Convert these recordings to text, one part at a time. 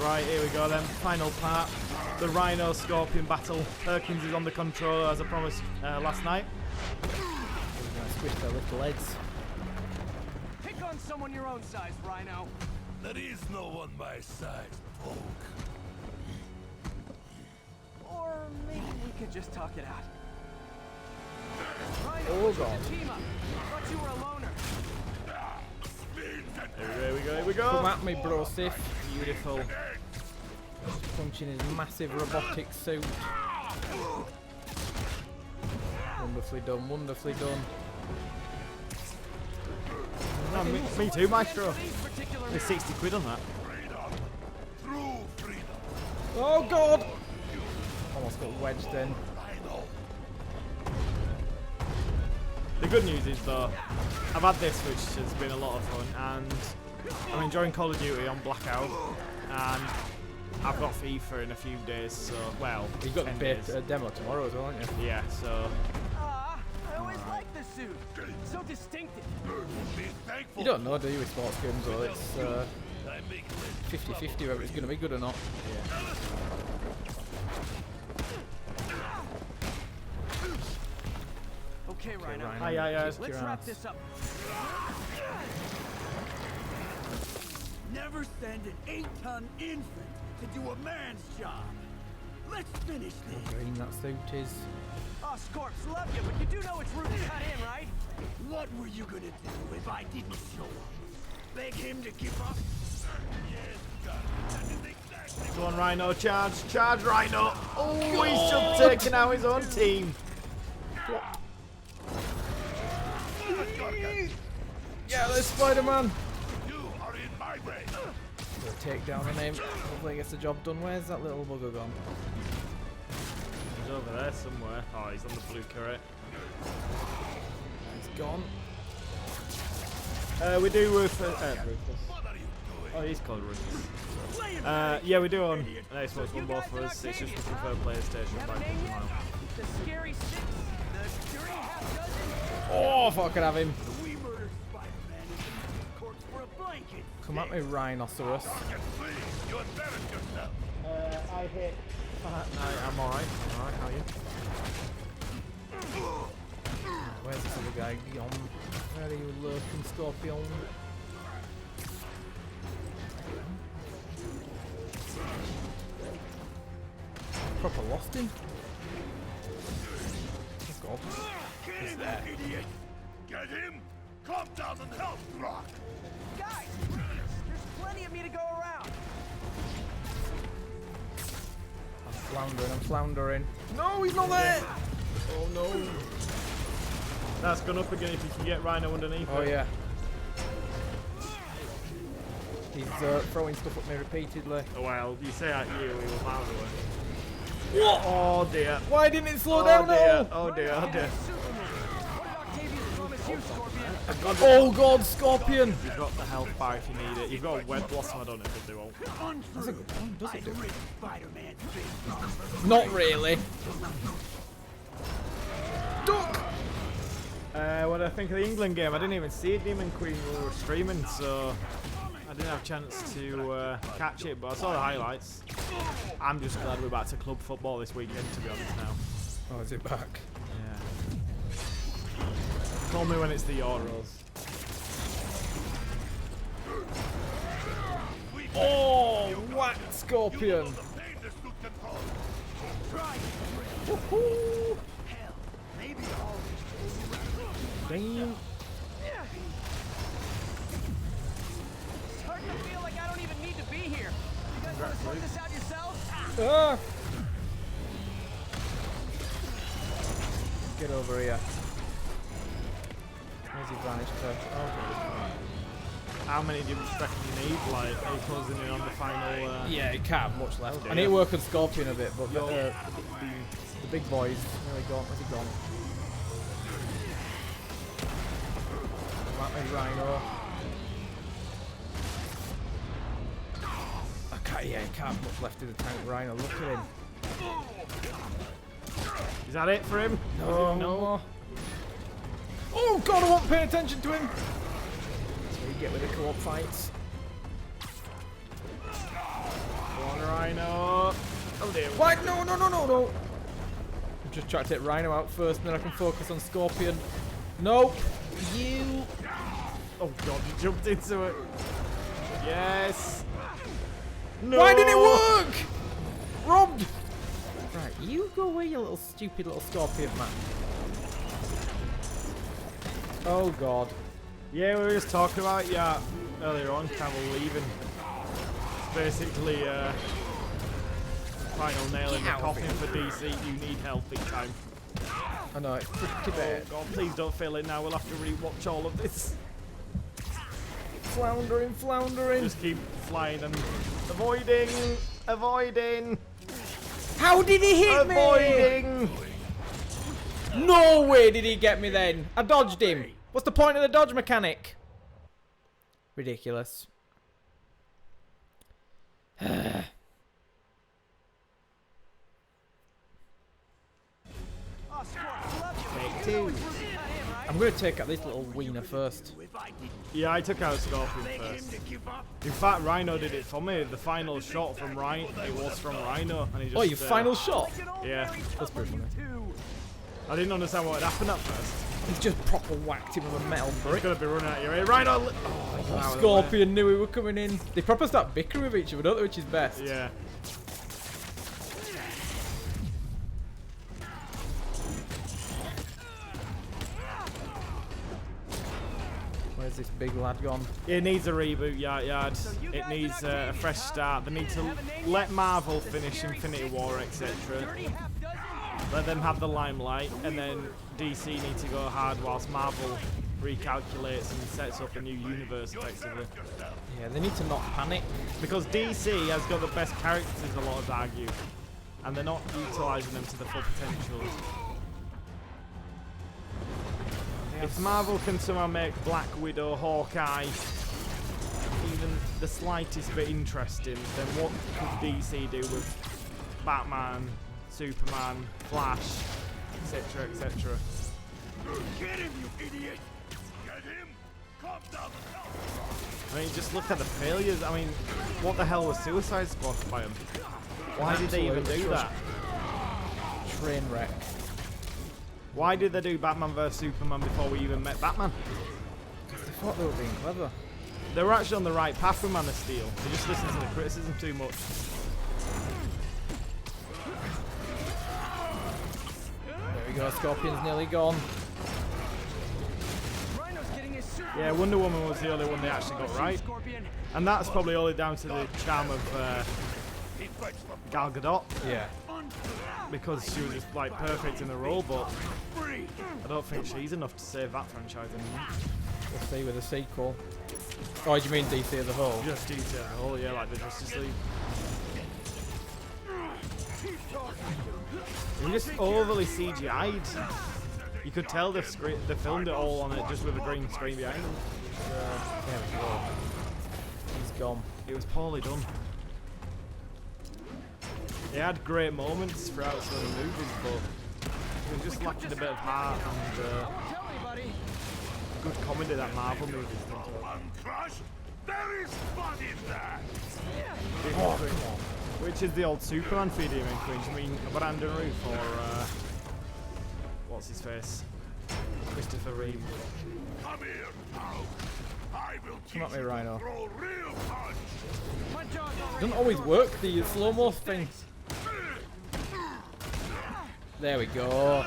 Right, here we go then. Final part. The Rhino Scorpion battle. Perkins is on the controller as I promised last night. We're going to squish their little heads. Pick on someone your own size, Rhino. There is no one my size, Poke. Or maybe we could just talk it out. Rhino, Oh god. team up. Thought you were a loner. Here we go, here we go. Come at me, bro, Sif. Beautiful. Punching his massive robotic suit. Wonderfully done, wonderfully done. Oh, me too, Maestro. There's 60 quid on that. Oh god! Almost got wedged in. The good news is though, I've had this which has been a lot of fun and I'm enjoying Call of Duty on Blackout and I've got FIFA in a few days, so well, You've got the demo tomorrow as well, haven't you? Yeah, so... I always liked this suit. So distinctive. You don't know, do you, with sports games, though? It's 50-50 whether it's going to be good or not. Yeah. Okay, Rhino. Aye. Let's wrap this up. Never send an 8-ton infant to do a man's job. Let's finish this. Green that suit is. Oscorp love you, but you do know it's rude to cut in, right? What were you gonna do if I didn't show up? Beg him to give up? Yes, God. That is exactly. Go on, Rhino, charge! Charge, Rhino! Oh, he's just taking out his own team! Yeah, there's Spider-Man! You are in my way. We'll take down on him. Hopefully he gets the job done. Where's that little bugger gone? He's over there somewhere. Oh, he's on the blue turret. He's gone. We do Rufus. What are you doing? Oh, he's called Rufus. Yeah, we do on an Xbox One both of us. It's just we prefer PlayStation Have back a name in yet? The Scary Six, the Fury Half Dozen. Oh, if I could have him. We murdered Spider-Man and used the corpse for a blanket. Come at me, Rhinoceros. Fucking please, you embarrassed yourself. I hit. I'm alright. I'm alright. How are you? Where's this other guy gone? Where are you lurking, Scorpion? Proper lost him. Oh god. Get him, you idiot. Get him. Calm down and help, Rock. Guys, there's plenty of me to go around. I'm floundering. No, he's not there! Oh no. That's gone up again if you can get Rhino underneath. Oh it. yeah. He's throwing stuff at me repeatedly. Oh, well, you say at you, we will miles away. What? Oh dear. Why didn't it slow Oh down dear. now? Oh dear. Oh dear. What did Octavius promise you, Scorpion? Oh god, Scorpion! You've got the health bar if you need it. You've got a web blossom. I don't know if it'll do all. That's a good one, does it do? Spider-Man's face. Not really. Duck! What do I think of the England game? I didn't even see it, Demon Queen, when we were streaming, so I didn't have a chance to catch it, but I saw the highlights. I'm just glad we're back to club football this weekend, to be honest now. Oh, is it back? Yeah. Call me when it's the Euros. Oh, whack Scorpion! Woohoo! Maybe all Damn. It's starting to feel like I don't even need to be here. You guys want to sort this out yourselves? Ah. Get over here. Where's he vanished to? Oh, How many do you reckon you need? Like, are you closing in on the final? yeah, he can't have much left. Oh, I need to work on Scorpion a bit, but Yo. the big boys, where he gone? Where's he gone? Come at me, Rhino. Yeah, he can't have much left in the tank, Rhino. Look at him. Is that it for him? No, no. Oh god, I won't pay attention to him. That's what you get with the co-op fights. dear. Why? No, no, no, no, no. I'm just trying to take Rhino out first, and then I can focus on Scorpion. No. You. Oh god, you jumped into it. Yes. No. Why did it work? Robbed. Right, you go away, you little stupid little Scorpion man. Oh god. Yeah, we were just talking about earlier on, Cavill leaving. It's basically final nail in the coffin for DC. You need help big time. I know, it's pretty Oh bad. god, please don't fail it now. We'll have to rewatch all of this. Floundering, floundering. Just keep flying and avoiding. How did he hit me? Avoiding. No way did he get me then. I dodged him. What's the point of the dodge mechanic? Ridiculous. Take two. I'm going to take out this little wiener first. Yeah, I took out Scorpion first. In fact, Rhino did it for me. The final shot from Rhino, it was from Rhino. And he just, Oh, your final shot? Yeah. That's pretty funny. I didn't understand what had happened at first. He just proper whacked him with a metal He's brick. gonna be running at you. Hey, Rhino! Oh, Scorpion knew we were coming in. They proper start bickering with each other, don't they? Which is best. Yeah. Where's this big lad gone? It needs a reboot, Yard. It needs a fresh start. They need to let Marvel finish Infinity War, etc. Let them have the limelight, and then DC need to go hard whilst Marvel recalculates and sets up a new universe, effectively. Yeah, they need to not panic. Because DC has got the best characters, a lot of argue, and they're not utilising them to the full potential. If Marvel can somehow make Black Widow, Hawkeye, even the slightest bit interesting, then what could DC do with Batman, Superman, Flash, etc., etc.? Get him, you idiot! Get him! Come down! I mean, just look at the failures. I mean, what the hell was Suicide Squad by them? Why did they even do that? Train wreck. Why did they do Batman vs Superman before we even met Batman? Because they thought they were being clever. They were actually on the right path with Man of Steel. They just listened to the criticism too much. There we go, Scorpion's nearly gone. Yeah, Wonder Woman was the only one they actually got right. And that's probably only down to the charm of Gal Gadot. Yeah. Because she was just like perfect in the role, but I don't think she's enough to save that franchise anymore. We'll see with a sequel. Oh, do you mean DC as a whole? Just DC as a whole, yeah, like the Justice League. It was just overly CGI'd. You could tell they filmed it all on it just with a green screen behind them. There we go. He's gone. It was poorly done. It had great moments throughout some of the movies, but it was just lacking a bit of heart and good comedy that Marvel movies done to it. Crush? There is fun in that! Which is the old Superman video in Queens? I mean, Brandon Roof or what's his face? Christopher Reeve. Come here, pal. I will teach Come at me, you Rhino. to throw real punch. Doesn't always work, the slow-mo thing. There we go.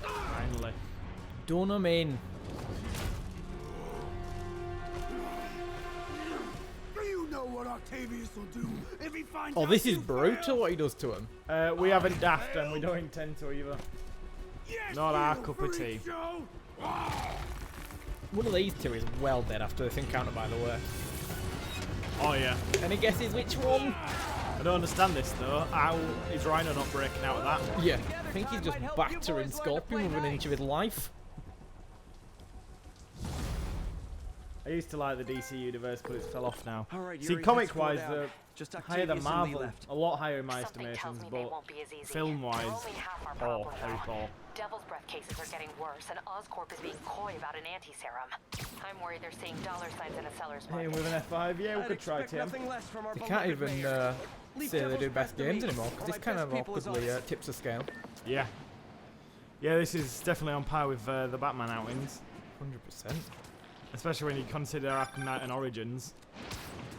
Finally. Done him in. Do you know what Octavius will do if he finds Oh, out this is you brutal failed? what he does to him. We haven't daft and we don't intend to either. Yes, Not our you cup of freak tea. show. One of these two is well dead after this encounter, by the way. Oh yeah. Any guesses which one? I don't understand this though. How is Rhino not breaking out of that? Yeah, I think he's just battering Scorpion with an inch of his life. I used to like the DC universe, but it's fell off now. All right, See, Yuri, comic-wise, let's throw it they're out. Just higher than Octavius and Lee Marvel. left. A lot higher in my Something tells estimations, me they but won't be as easy. film-wise, They're only half our oh, problem, very though. poor. Devil's Breath cases are getting worse, and Oscorp is being coy about an anti-serum. I'm worried they're seeing dollar signs in a seller's Hey, market. with an F5, yeah, we I'd could try expect Tim. nothing less from our They can't beloved even mayor. say they do best games anymore, because this kind of awkwardly tips the scale. Yeah. Yeah, this is definitely on par with the Batman outings. 100%. Especially when you consider Arkham Knight and Origins.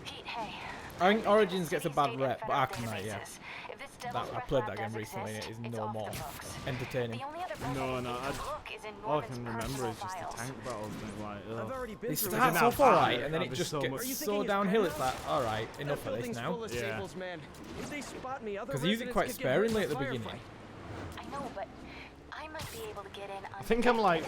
Pete, hey. I think Origins gets a bad Stated rep, but federal Arkham Knight, yeah. databases. If this Devil's I Breath played lab that game does recently, and it exist, is it's no off more the books. entertaining. The only other No, record no, we can look is in all I Norman's can remember personal is just the files. tank battles. And like, I've ugh. already been It through starts Isn't off that alright, bad? and then it That'd be just so gets much- Are you so thinking it's downhill. It's bad like, alright, That enough of this building's now. full of Yeah. Sables, man. If they spot me, other Because they use it residents quite could get hurt in sparingly the at the beginning. firefight. I know, but I might be able to get in. I think I'm like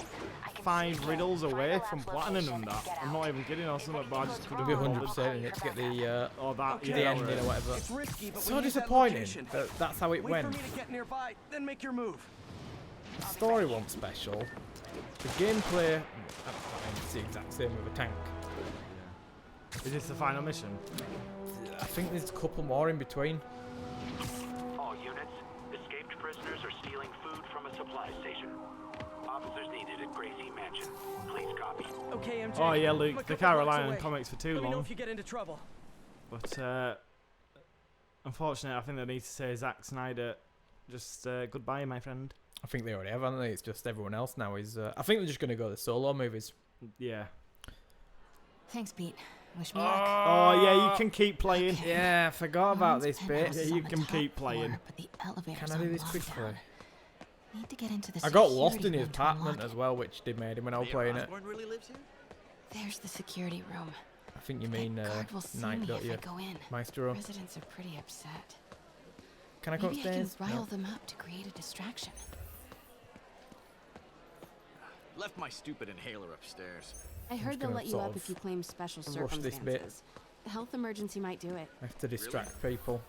I can 5 see riddles the away Rhino from Lab's platinum location and that. get I'm not out. even kidding or If something, but I anything just goes could Be have wrong, been 100% in it to get the or that. Okay. the Yeah, ending or whatever. It's risky, but we So need that disappointing location. that that's how it Wait went. for me to get nearby, then make your move. The story wasn't special. The gameplay, it's the exact same with a tank. Is this the final mission? I think there's a couple more in between. All units, escaped prisoners are stealing food from a supply station. Officers needed at Gracie Mansion. Please copy. Okay, MJ. Oh yeah, I'm a Luke, the couple car blocks relying on away. comics for too Let me know long. if you get into trouble. But unfortunately, I think they need to say Zack Snyder, just goodbye, my friend. I think they already have, haven't they? It's just everyone else now is. I think they're just going to go the solo movies. Yeah. Thanks, Pete. Wish me luck. Oh yeah, you can keep playing. Yeah, I forgot about this bit. Yeah, you can keep playing. But the elevator's Can I do on this lockdown. quickly? Need to get into the I got lost security in his room to apartment unlock as it. well, which they made him when I was playing it. Osborn really lives here? There's the security room. I think you mean That guard will see Knight, me don't if you, I go in. Maestro? Residents are pretty upset. Can I go Maybe I can upstairs? rile No. them up to create a distraction. Left my stupid inhaler upstairs. I heard they'll gonna let you sort up of if you claim special rush this bit. circumstances. A health emergency might do it. I have to distract people.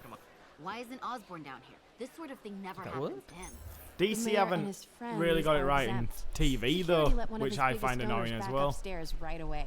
Why isn't Osborn down here? This sort of thing never That happens work? to him. The DC mayor and haven't his friends really got it are right in exempt. TV though, Security let one of which his I biggest find donors annoying as back well. Upstairs right away.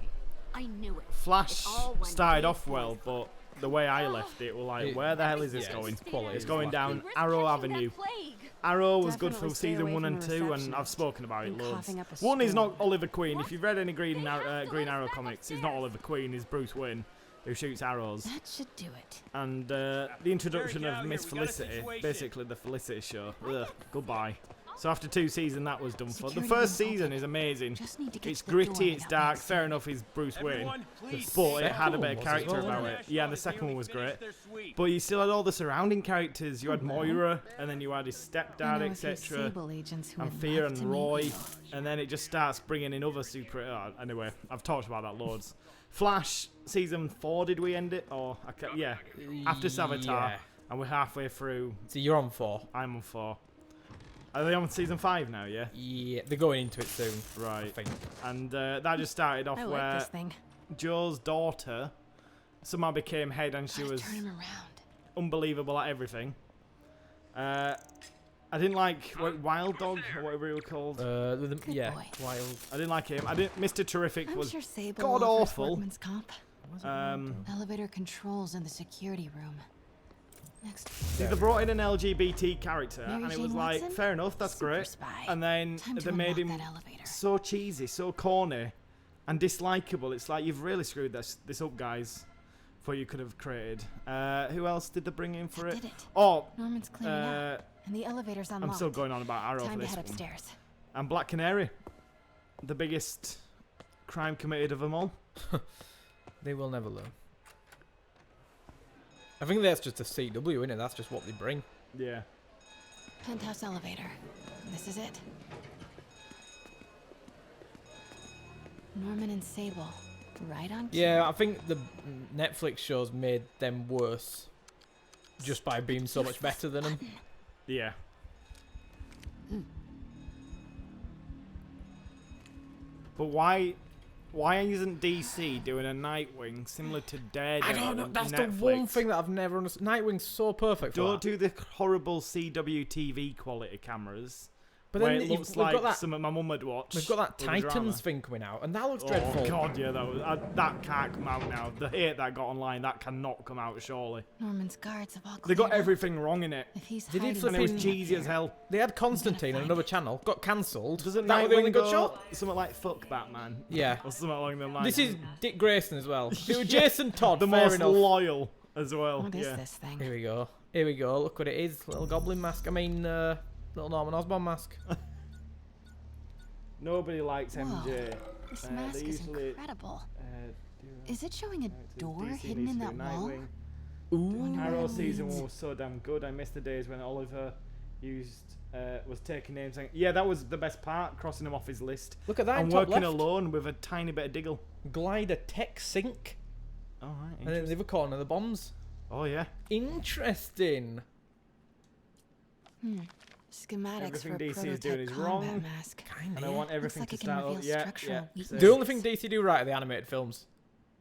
I knew it. Flash It all went started really off well, poorly. but the way I left it, was like, where the hell is this yeah, going? it's quality. It's going down Risk Arrow catching that Avenue. plague. Arrow was good Definitely for stay season away 1 from and the 2, and I've receptionist. spoken about it And loads. coughing up a One is storm. not Oliver Queen. If you've read any Green They have to Arrow let us back comics, he's not Oliver Queen. He's Bruce Wayne, who shoots arrows. That should do it. And the introduction Eric, of out Miss here, we got a Felicity, situation. basically the Felicity show. Ugh, goodbye. So after 2 seasons, that was done for. The Security first room's season open. is amazing. Just need to get It's to the door gritty, and it's out dark. next Fair time. enough, he's Bruce Wayne. Everyone, please But stay it had a bit of was character as well, about wasn't it. Yeah, the second one was great. They're sweet. But you still had all the surrounding characters. You had Moira, and then you had his I stepdad, know a few etc. Sable agents who And would Fear love and to meet Roy. you. And then it just starts bringing in other super... anyway, I've talked about that loads. Flash, season 4, did we end it? Or, yeah, after Savitar. Yeah. And we're halfway through. So you're on 4. I'm on 4. Are they on season 5 now, yeah? Yeah, they're going into it soon. I Right. think. And that just started off I like where this thing. Joe's daughter somehow became head, and she Gotta was turn him around. unbelievable at everything. I didn't like Wild Dog or whatever he was called. Yeah, boy. wild. I didn't like him. I didn't. Mr. Terrific I'm was sure Sable god offers awful. workman's comp. Elevator controls in the security room. Next. They brought in an LGBT character, Mary and it Jane was like, Watson? fair enough, that's Super great. spy. And then Time to they made unlock him that elevator. so cheesy, so corny, and dislikable. It's like you've really screwed this up, guys. For you could have created. Who else did they bring in for I it? did it. Oh, Norman's cleaning out, and the elevator's unlocked. I'm still going on about Arrow Time for to this head one. upstairs. And Black Canary, the biggest crime committed of them all. They will never learn. I think that's just a CW, innit? That's just what they bring. Yeah. Penthouse elevator. This is it. Norman and Sable. Right on cue. Yeah, I think the Netflix shows made them worse just by being so much better than them. Yeah. But why isn't DC doing a Nightwing similar to Daredevil? I don't know. on That's Netflix? the one thing that I've never understood. Nightwing's so perfect for Don't that. do the horrible CW TV quality cameras. But where then it we've looks got like that. something my mum would watch. We've got that with the drama. Titans thing coming out, and that looks Oh dreadful. god, yeah, that can't come out now. The hate that got online, that cannot come out surely. Norman's guards have all They got cleared out. everything wrong in it, If he's They did hiding flip and it was in- something up cheesy as here, hell. They had Constantine on find another it. channel, got cancelled. Doesn't That was the only Nightwing good go shot. something like fuck Batman? Yeah. Or something along them lines. This is Dick Grayson as well. If it was Jason Todd, the fair most enough. loyal as well. What is this thing? Here we go. Here we go. Look what it is. Little goblin mask. I mean, little Norman Osborn mask. Nobody likes MJ. This mask is incredible. Is it showing a door hidden in that wall? Ooh. Arrow season 1 was so damn good. I miss the days when Oliver was taking names. And, yeah, that was the best part, crossing him off his list. Look at that. And top working left. alone with a tiny bit of diggle. Glider Tech Sync. Oh, right. And then the other corner, the bombs. Oh, yeah. Interesting. Schematics Everything for a DC is doing prototype is combat wrong. mask. Kinda. And I want everything Looks like to it can start up. reveal Yeah, structural yeah. weaknesses. The only thing DC do right are the animated films.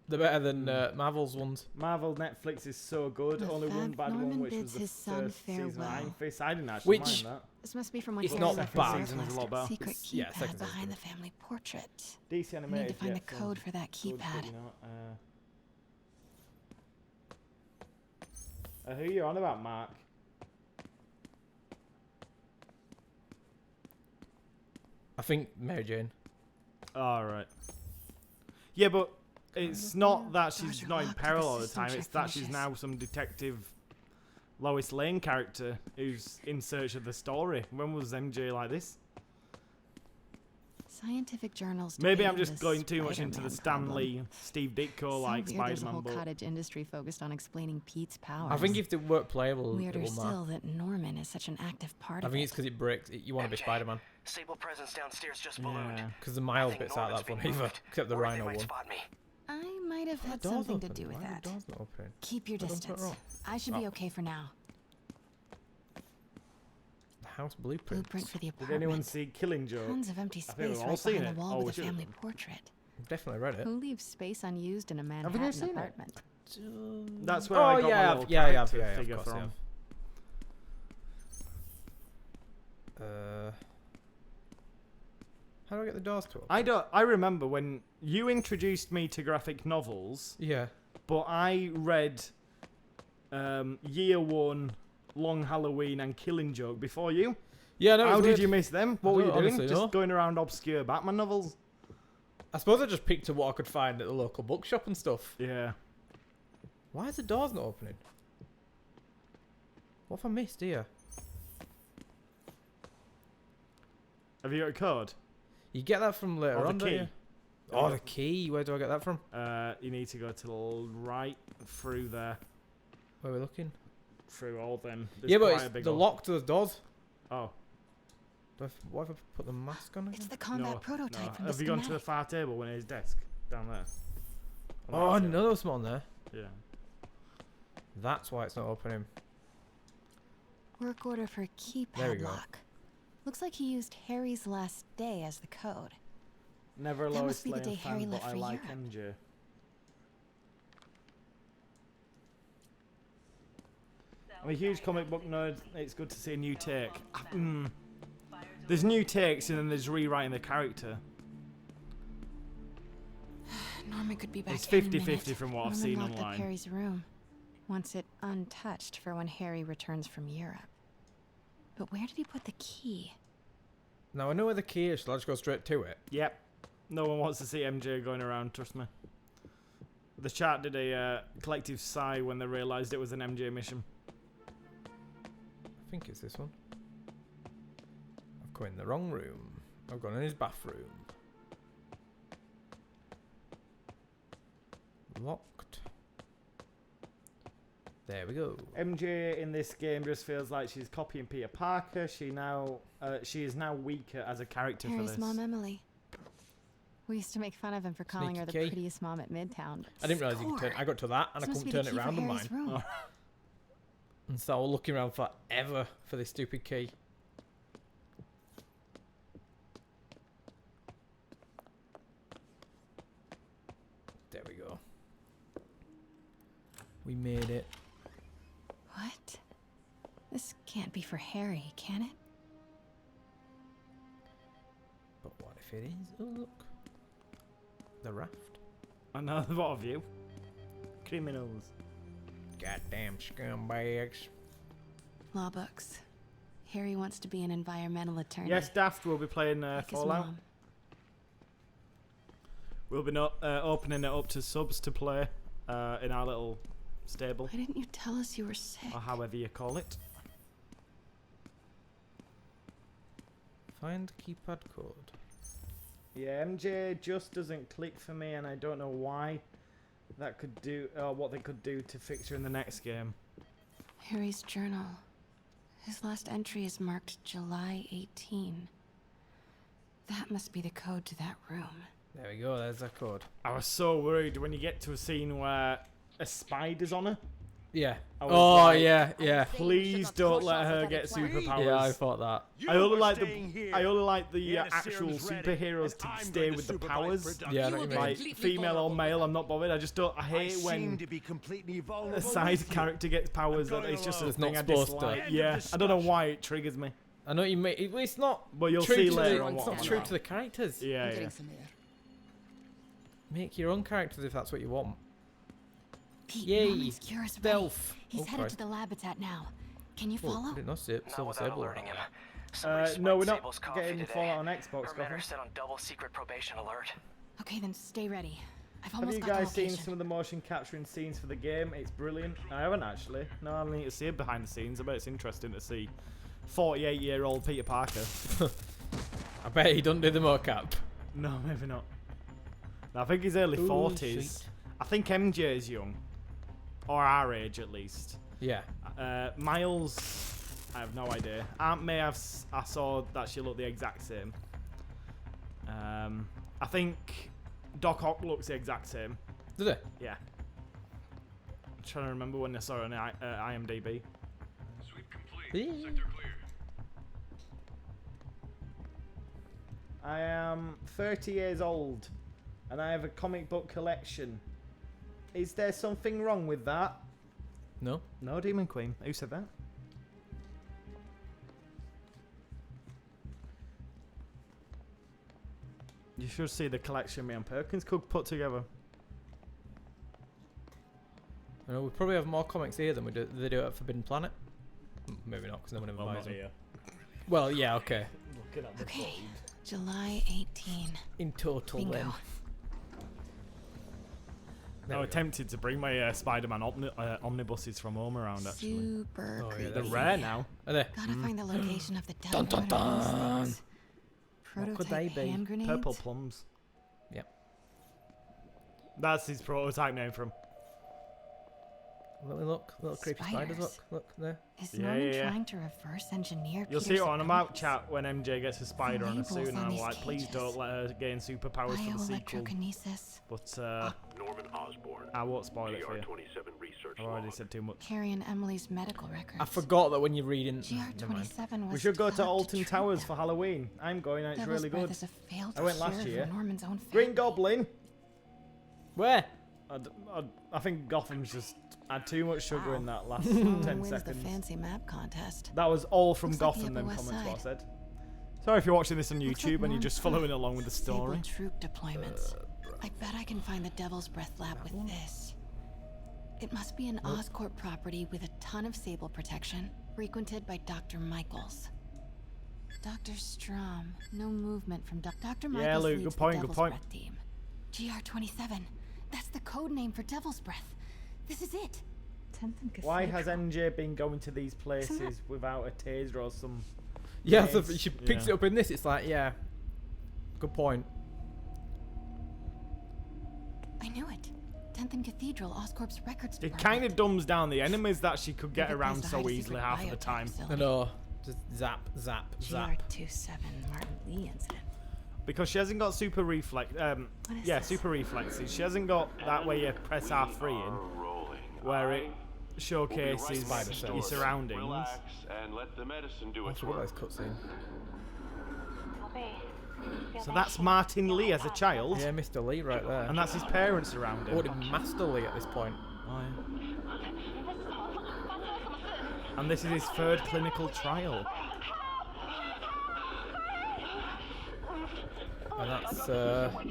They're better than Marvel's ones. Marvel Netflix is so good. The Only one fact bad Norman one, which was bids the his son first season of farewell. Iron Fist. I didn't actually Which- mind that. This must be from when It's Harry not left bad. the Season is a lot better. secret Yeah, keypad second behind the season. family portrait. DC I need animated. to find yeah, the code for that good, keypad. you know, who you on about, Mark? I think Mary Jane. All right. Yeah, but it's not that she's Dr. not in Ock peril took a all the system time. It's check that she's finishes. now some detective Lois Lane character who's in search of the story. When was MJ like this? Scientific journals. Maybe I'm debating just the going too much into the Spider-Man Stan problem. Lee, Steve Ditko like so weird there's a Spider-Man whole book. cottage industry focused on explaining Pete's powers. I think if the work playable, it Weirder will matter. still that Norman is such an active part I of think it. it's because it breaks. You want to be Spider-Man. Sable presence downstairs just ballooned. Yeah. Because the mild I think bits aren't Norman's that fun been either. moved, Except the or they Rhino might one. spot me. I might have had Door's something to open. do with Why are that. the doors not open? Keep your I don't put it distance. wrong. I should be okay for now. The house blueprint. Blueprint for the Did apartment. anyone see Killing Joke? Tons of empty I think we've space all right seen behind the it. wall Oh, we with a should've family done. portrait. I've definitely read it. Who leaves space unused in a you Manhattan seen it? apartment? That's where Oh I got yeah, my I little have. Yeah, character yeah, figure of course, from. How do I get the doors to open? I remember when you introduced me to graphic novels, Yeah. but I read Year One, Long Halloween, and Killing Joke before you. Yeah, no. How it's did weird. you miss them? What I were you don't doing? honestly Just know. going around obscure Batman novels? I suppose I just picked up what I could find at the local bookshop and stuff. Yeah. Why is the doors not opening? What have I missed here? Have you got a code? You get that from later the on, don't key. you? Oh, the key. Where do I get that from? You need to go to the right through there, Where are we looking? through all them. There's Yeah, but quite a it's big the hole. lock to those doors. Oh. What if I put the mask on again? It's the combat prototype no. from Have the you gone to the schematic. far table when his desk down there? Oh, that's it. no, there was some on there. Yeah. That's why it's not opening. Work order for a There we keypad go. lock. Looks like he used Harry's last day as the code. Never a That Lois must be the Lane day Harry fan, but left I for like Europe. MJ. I'm a huge comic book nerd. It's good to see a new take. There's new takes and then there's rewriting the character. Norman could be back It's any 50-50 minute. from what I've Norman seen locked up online. Harry's room. Wants it untouched for when Harry returns from Europe. But where did he put the key? Now, I know where the key is. Shall I just go straight to it? Yep. No one wants to see MJ going around, trust me. The chat did a collective sigh when they realised it was an MJ mission. I think it's this one. I've gone in the wrong room. I've gone in his bathroom. Locked. There we go. MJ in this game just feels like she's copying Peter Parker. She is now weaker as a character for Harry's this. mom, Emily. We used to make fun of him for calling her the Sneaky key. prettiest mom at Midtown. I didn't realise you could turn. Score. I got to that and This I must couldn't be turn the it key around for on Harry's mine. room. And so I was looking around forever for this stupid key. There we go. We made it. What? This can't be for Harry, can it? But what if it is? Oh, look. The raft. Another what of you? Criminals. Goddamn scumbags. Law books. Harry wants to be an environmental attorney. Yes, Daft will be playing like his Fallout. mom. We'll be opening it up to subs to play in our little stable, Why didn't you tell us you were sick? or however you call it. Find keypad code. Yeah, MJ just doesn't click for me, and I don't know why. That could do, what they could do to fix her in the next game. Harry's journal. His last entry is marked July 18. That must be the code to that room. There we go, there's that code. I was so worried when you get to a scene where a spider's on her. Yeah. I was Oh, like, yeah. Please don't let her get superpowers. Yeah, I thought that. I only like the actual superheroes to stay with the powers. Yeah, I know what you mean. Like female or male, I'm not bothered. I just don't. I hate when a side character gets powers that it's just a It's thing not I supposed to. dislike. Yeah, I don't know why it triggers me. I know what you mean. It's not. But you'll true see to later the, on It's what not I'm true about. to the characters. Yeah, yeah. Make your own characters if that's what you want. Pete, Yay. Norman's cure is ready. Stealth. He's Oh, headed Christ. to the lab it's at now. Can you Oh, follow? I did not see it. Not Silver without Sable. alerting him. No, we're not getting Fallout on Xbox, Her men Gotham. are set on double secret probation alert. Okay, then stay ready. I've Have almost you got guys the seen location. some of the motion capturing scenes for the game? It's brilliant. I haven't actually. No, I need to see it behind the scenes. I bet it's interesting to see 48-year-old Peter Parker. I bet he don't do the mocap. No, maybe not. No, I think he's early Ooh, 40s. sweet. I think MJ is young. Or our age, at least. Yeah. Miles, I have no idea. Aunt May, I saw that she looked the exact same. I think Doc Ock looks the exact same. Did it? Yeah. I'm trying to remember when I saw her on IMDb. Sweep complete. Sector clear. I am 30 years old, and I have a comic book collection. Is there something wrong with that? No. No, Demon Queen. Who said that? You should see the collection me and Perkins could put together. I know we probably have more comics here than they do at Forbidden Planet. Maybe not, because no one ever buys them. Well, yeah, okay. Looking at the Okay. code. July 18. In total, Bingo. then. I was tempted to bring my Spider-Man omnibuses from home around, actually. Super Oh, yeah, creepy. They're rare now. Are they? Gotta find the location of the Dun, devil. dun, dun. Prototype could they be? hand grenades. Purple plums. Yep. That's his prototype name from. Little creepy spiders. Look there. Is Yeah, Norman yeah. trying to reverse engineer? You'll see Peter's it on about abilities? chat when MJ gets a spider on her Labels suit, and on I'm these like, please cages. don't let her gain superpowers for the sequel. Bioelectrokinesis. But Norman Osborn. I won't spoil it for you. GR27 research I've already log. said too much. Carrying Emily's medical records. I forgot that when you're reading. GR27 was We should go to developed Alton treat Towers them. for Halloween. I'm going, and it's Devil's really Breath good. is a failed I went cure last for year. Norman's own family. Green Goblin! Where? I think Gotham's just had too much sugar in that last Norman 10 wins the seconds. fancy map contest. That was all from Looks like the Gotham, them Upper West comments, what I Side. said. Sorry if you're watching this on Looks like YouTube and you're Norman's just following along with the story. Sable troop deployments. I bet I can find the Devil's Breath lab with this. It must be an Oscorp property with a ton of Sable protection, frequented by Dr. Michaels. Dr. Strom, no movement from Dr. Michaels. Yeah, Luke, leads good point, the good Devil's point. Breath team. GR27. That's the code name for Devil's Breath. This is it. Why has MJ been going to these places without a taser or some... Yeah, so grenades? she picks Yeah. it up in this. It's like, yeah. Good point. I knew it. 10th and Cathedral, Oscorp's records It department. kind of dumbs down the enemies that she could get Perfect around place to so hide a easily secret half of the biotech time. facility. I know. Just zap, zap, zap. GR27 Martin Lee incident. Because she hasn't got super reflex. is Yeah, this? super reflexes. She hasn't got that where you press R3 in, where it showcases your surroundings. Relax and let the medicine do I its forgot work. this cutscene. So that's Martin Lee as a child, Yeah, Mr. Lee right there. and that's his parents around him. What did Master Lee at this point? Oh, yeah. And this is his third clinical trial. And that's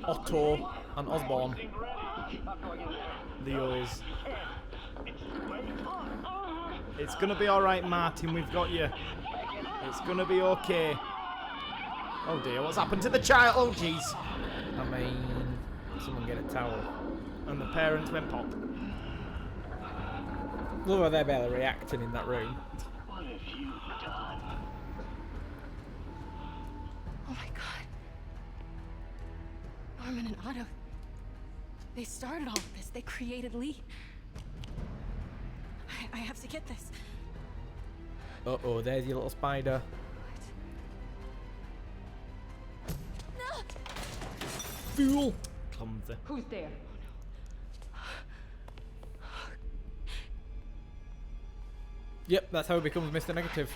Otto and Osborn. The O's. It's gonna be alright, Martin, we've got you. It's gonna be okay. Oh dear, what's happened to the child? Oh jeez. I mean, someone get a towel. And the parents went pop. Look how they're barely reacting in that room. What have you done? Oh my god. Norman and Otto. They started all of this. They created Lee. I have to get this. Uh-oh, there's your little spider. No! Fool! Clumsy. Who's there? Yep, that's how he becomes Mr. Negative.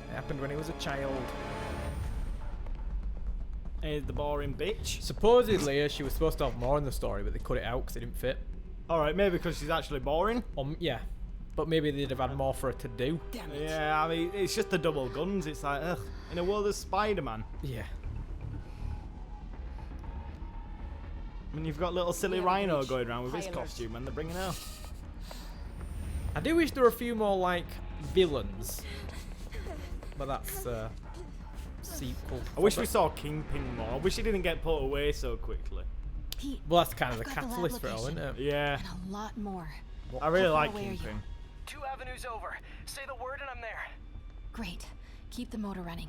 It happened when he was a child. Here's the boring bitch. Supposedly, she was supposed to have more in the story, but they cut it out because it didn't fit. Alright, maybe because she's actually boring. Yeah, but maybe they'd have had more for her to do. Damn it. Yeah, I mean, it's just the double guns. It's like, ugh. In a world of Spider-Man. Yeah. I mean, you've got little silly Yeah, Rhino breach. going around with his High alert. costume and they're bringing her. I do wish there were a few more, like, villains. But that's, sequel. I wish we saw Kingpin more. I wish he didn't get put away so quickly. Pete, Well, that's kind of the I've got the lab catalyst for it all, isn't location. it? Yeah, and a lot more. I really How like far away are you? Kingpin. 2 avenues over. Say the word and I'm there. Great. Keep the motor running.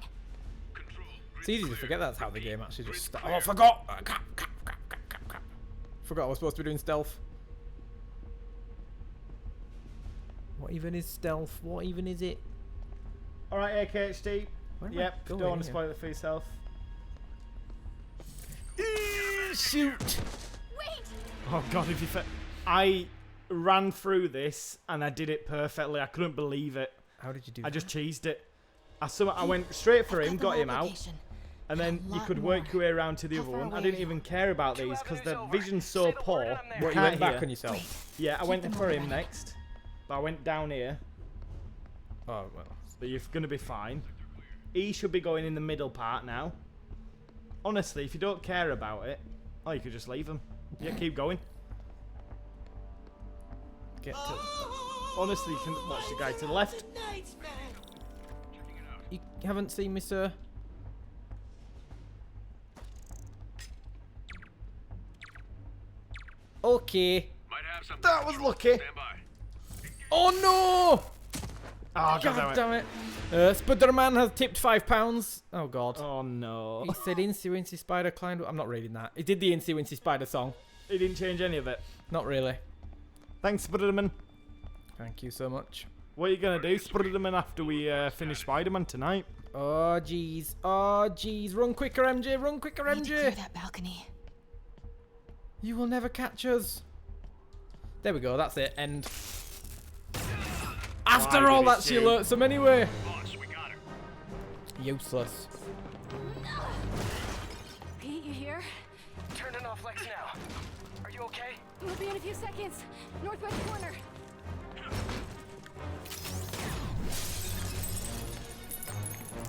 It's easy to forget that's how the game actually just starts. Oh, I forgot! Forgot I was supposed to be doing stealth. What even is stealth? What even is it? Alright, AKHD. Where am I Yep, going don't want to here? spoil it for yourself. Shoot! Wait! Oh god, if you I ran through this and I did it perfectly. I couldn't believe it. How did you do I that? just cheesed it. I went straight for him, the got lab him out, location. and then a you lot could more. work your way around to the How other far one. I away didn't are you? even care about 2 these because avenues the over. vision's Say so the word poor. and I'm there. What, you can't went back hear. on yourself? Wait. Yeah, I Keep went the for motor him running. next, but I went down here. Oh, well. But you're gonna be fine. E should be going in the middle part now. Honestly, if you don't care about it, oh, you could just leave him. Yeah, keep going. Get to... Honestly, you can watch the guy to the left. You haven't seen me, sir? Okay. Might have something. That was lucky. Stand by. Oh no! Oh, God damn it. Spider-Man has tipped £5. Oh god. Oh no. He said Incy Wincy Spider climbed. I'm not reading that. He did the Incy Wincy Spider song. He didn't change any of it. Not really. Thanks, Spider-Man. Thank you so much. What are you gonna do, Spider-Man, after we finish Spider-Man tonight? Oh jeez. Oh jeez. Run quicker, MJ. Run quicker, Need to clear MJ. that balcony. You will never catch us. There we go. That's it. End. After Why all did that, it she do? alerts him anyway. Boss, we got her. Useless. Pete, you here? Turning off Lex now. Are you okay? We'll be in a few seconds. Northwest corner.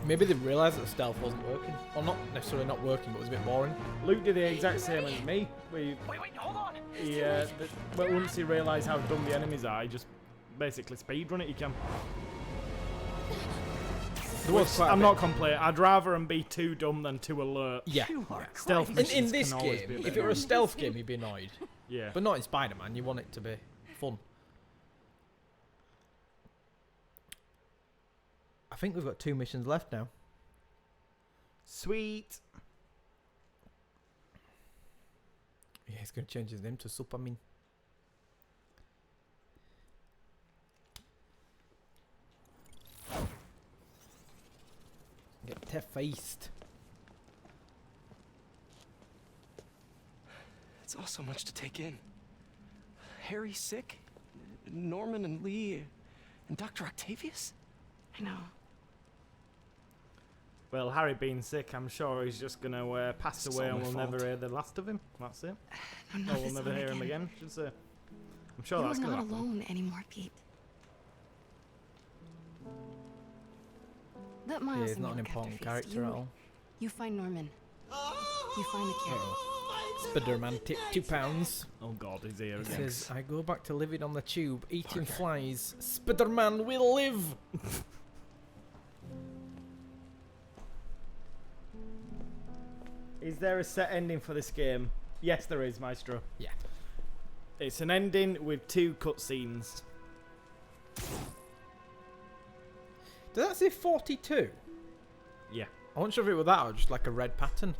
Maybe they realised that stealth wasn't working. Or not necessarily not working, but it was a bit boring. Luke did the exact same as me. Wait, hold on. But once he realised how dumb the enemies are, he just basically speedrun it. You can. There was quite a I'm bit. not complaining. I'd rather them be too dumb than too alert. Yeah. Stealth In missions this can always be game, a if bit it were a annoying. stealth game, you'd be annoyed. Yeah. But not in Spider-Man. You want it to be fun. I think we've got 2 missions left now. Sweet. Yeah, he's going to change his name to Superman. Get te-faced. It's all so much to take in. Harry's sick. Norman and Lee and Doctor Octavius. I know. Well, Harry being sick, I'm sure he's just going to pass It's away all and my we'll fault. never hear the last of him. That's it. I'm Or not we'll never hear him again, should say. I'm sure You're that's going to not happen. alone anymore, Pete. Let Yeah, Miles he's and not me an look after important Face. character at all. You find Norman. You find the cure. Spider-Man tipped £2. Oh god, he's here It again. says, I go back to living on the tube, eating flies. Spider-Man will live! Is there a set ending for this game? Yes, there is, Maestro. Yeah. It's an ending with 2 cutscenes. Does that say 42? Yeah. I wasn't sure if it was that or just like a red pattern.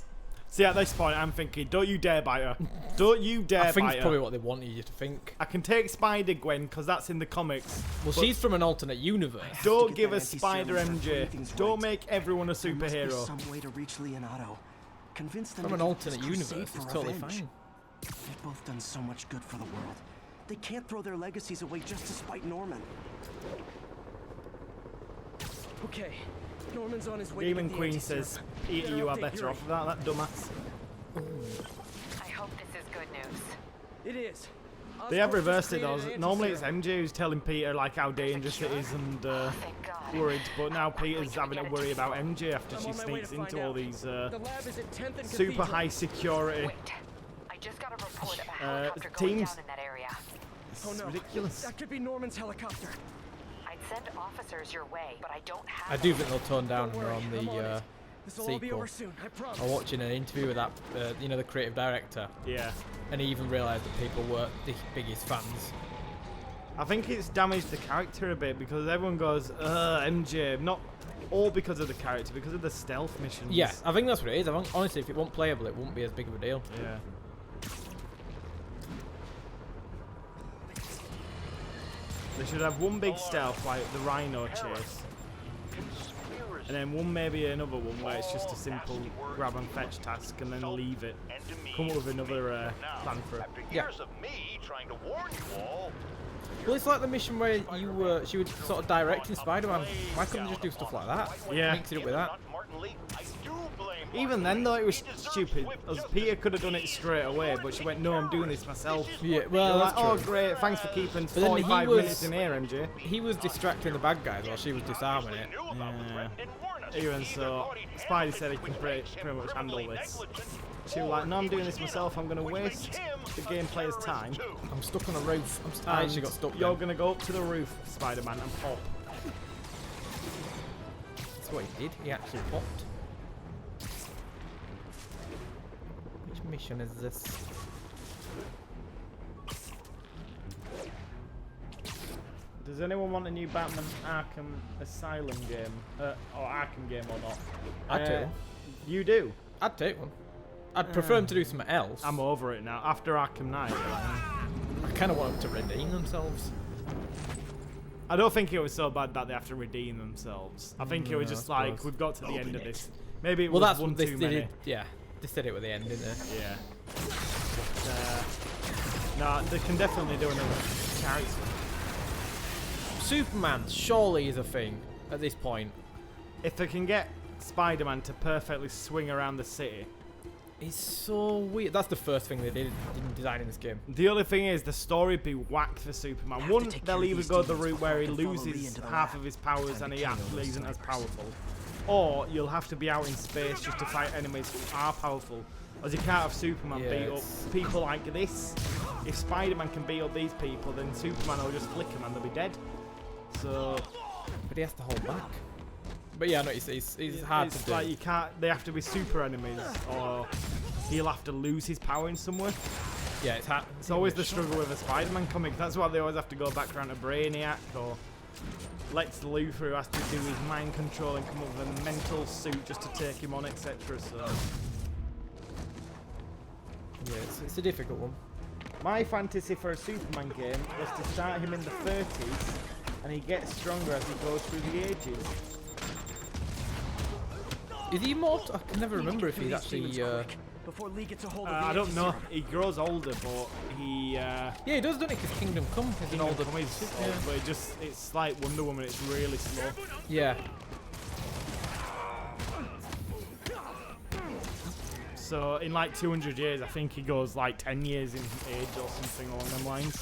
See, at this point, I'm thinking, don't you dare bite her. Don't you dare bite her. I think it's probably what they wanted you to think. I can take Spider-Gwen, because that's in the comics. Well, she's from an alternate universe. Don't give us Spider MJ. Don't make everyone a superhero. Some way to reach Leonardo. Convince them From an to alternate keep this universe, crusade it's for totally revenge. fine. They've both done so much good for the world. They can't throw their legacies away just to spite Norman. Okay, Norman's on his way. Demon Queen says, Peter, you are better off without that dumbass. I hope this is good news. It is. They have reversed it though. Normally it's MJ who's telling Peter like how dangerous it is and worried, but now Peter's having to worry about MJ after she sneaks into all these super high security I just got a report of a helicopter going teams. down in that area. It's ridiculous. That could be Norman's helicopter. I'd send officers your way, but I don't have I do think they'll tone down on the This'll all be sequel. over soon, I promise. I was watching an interview with that, you know, the creative director. Yeah. And he even realised that people were the biggest fans. I think it's damaged the character a bit because everyone goes, MJ. Not all because of the character, because of the stealth missions. Yeah, I think that's what it is. I think, honestly, if it wasn't playable, it wouldn't be as big of a deal. Yeah. They should have one big stealth like the Rhino chase. And then one, maybe another one where it's just a simple grab and fetch task and then leave it. Come up with another plan for it. Yeah. Well, it's like the mission where she was sort of directing Spider-Man. Why couldn't they just do stuff like that? Yeah. Mix it up with that. Even then though, it was stupid. As Peter could have done it straight away, but she went, no, I'm doing this myself. Yeah, well, They're that's like, oh true. great, thanks for keeping But then 45 minutes in here, MJ. He was distracting the bad guys while she was disarming it. Yeah. Even so, Spidey said he can pretty much handle this. She was like, no, I'm doing this myself, I'm going to waste the game player's time. I'm stuck on a roof. I actually got stuck. You're going to go up to the roof, Spider-Man, and pop. That's what he did. He actually popped. Which mission is this? Does anyone want a new Batman Arkham Asylum game? Or Arkham game or not? I'd take one. You do? I'd take one. I'd prefer them to do something else. I'm over it now. After Arkham Knight. I kind of want them to redeem themselves. I don't think it was so bad that they have to redeem themselves. I think it was just like, we've got to the end of this. Maybe it was that's one what they too many. did. Yeah, they said it with the end, didn't they? Yeah. But, no, they can definitely do another character. Superman surely is a thing at this point. If they can get Spider-Man to perfectly swing around the city. It's so weird. That's the first thing they did in designing this game. The other thing is the story would be whacked for Superman. One, they'll either go the route where he loses half of his powers and he actually isn't as powerful. Or you'll have to be out in space just to fight enemies who are powerful. As you can't have Superman beat up people like this. If Spider-Man can beat up these people, then Superman will just flick him and they'll be dead. So, but he has to hold back. But yeah, no, it's hard to do. It's like you can't. They have to be super enemies, or he'll have to lose his power in some way. Yeah, it's hard. It's always the struggle with a Spider-Man comic. That's why they always have to go back around to Brainiac or Lex Luthor, who has to do his mind control and come up with a mental suit just to take him on, etc. So yeah, it's a difficult one. my fantasy for a Superman game was to start him in the 30s, and he gets stronger as he goes through the ages. Is he immortal? I can never remember if he's actually. Before Lee gets a hold of I don't know. He grows older, but he. Yeah, he does, doesn't he? Because Kingdom Come is an older. But it's like Wonder Woman. It's really slow. Yeah. So in like 200 years, I think he goes like 10 years in age or something along them lines.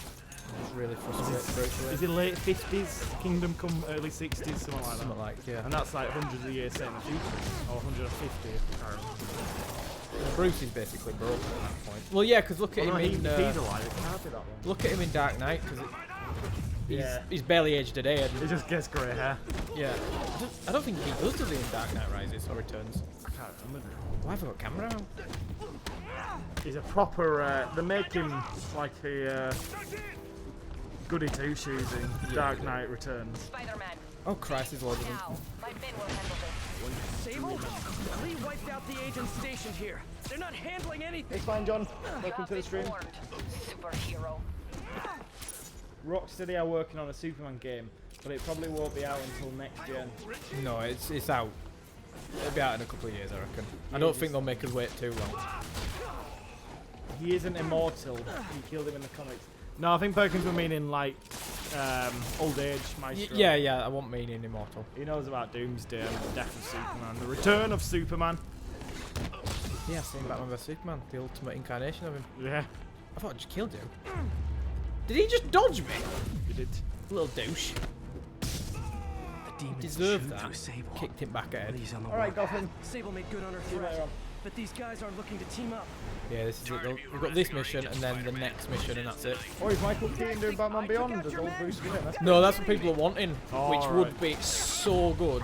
It's really frustrating. Is it late 50s? Kingdom Come early 60s, something like that. Something like, yeah. And that's like hundreds of years set in the future, or 150. Bruce is basically broken at that point. Well, yeah, because look at him in. He's alive. It can't be that one. Look at him in Dark Knight, because he's barely aged a day. And he just gets grey hair. Yeah. I don't think he does he in Dark Knight Rises or Returns. I can't remember. Why have I got camera out? He's a proper. They make him like a goody two shoes in Dark Knight Returns. Spider-Man, Oh Christ, he's loaded them. My men will handle this. Sable? Lee wiped out the agents stationed here. They're not handling anything. It's fine, John. Welcome to the stream. Superhero. Rocksteady are working on a Superman game, but it probably won't be out until next gen. No, it's out. It'll be out in a couple of years, I reckon. I don't think they'll make us wait too long. He isn't immortal. He killed him in the comics. No, I think Perkins were meaning like old age Maestro. Yeah, I won't mean immortal. He knows about Doomsday and the death of Superman, the return of Superman. Yeah, I've seen Batman vs Superman, the ultimate incarnation of him. Yeah. I thought I just killed you. Did he just dodge me? He did. Little douche. The demons Deserved shoot that. through Sable. Kicked him back ahead. Lee's on the Alright, walk. Gotham. Sable made good on her See you later threat. on. But these guys are looking to team up. Yeah, this is it. We've got this mission and then the next mission, and that's it. Oh, is Michael Keaton doing Batman Beyond as old Bruce Wayne? No, that's what people are wanting, which Alright. would be so good.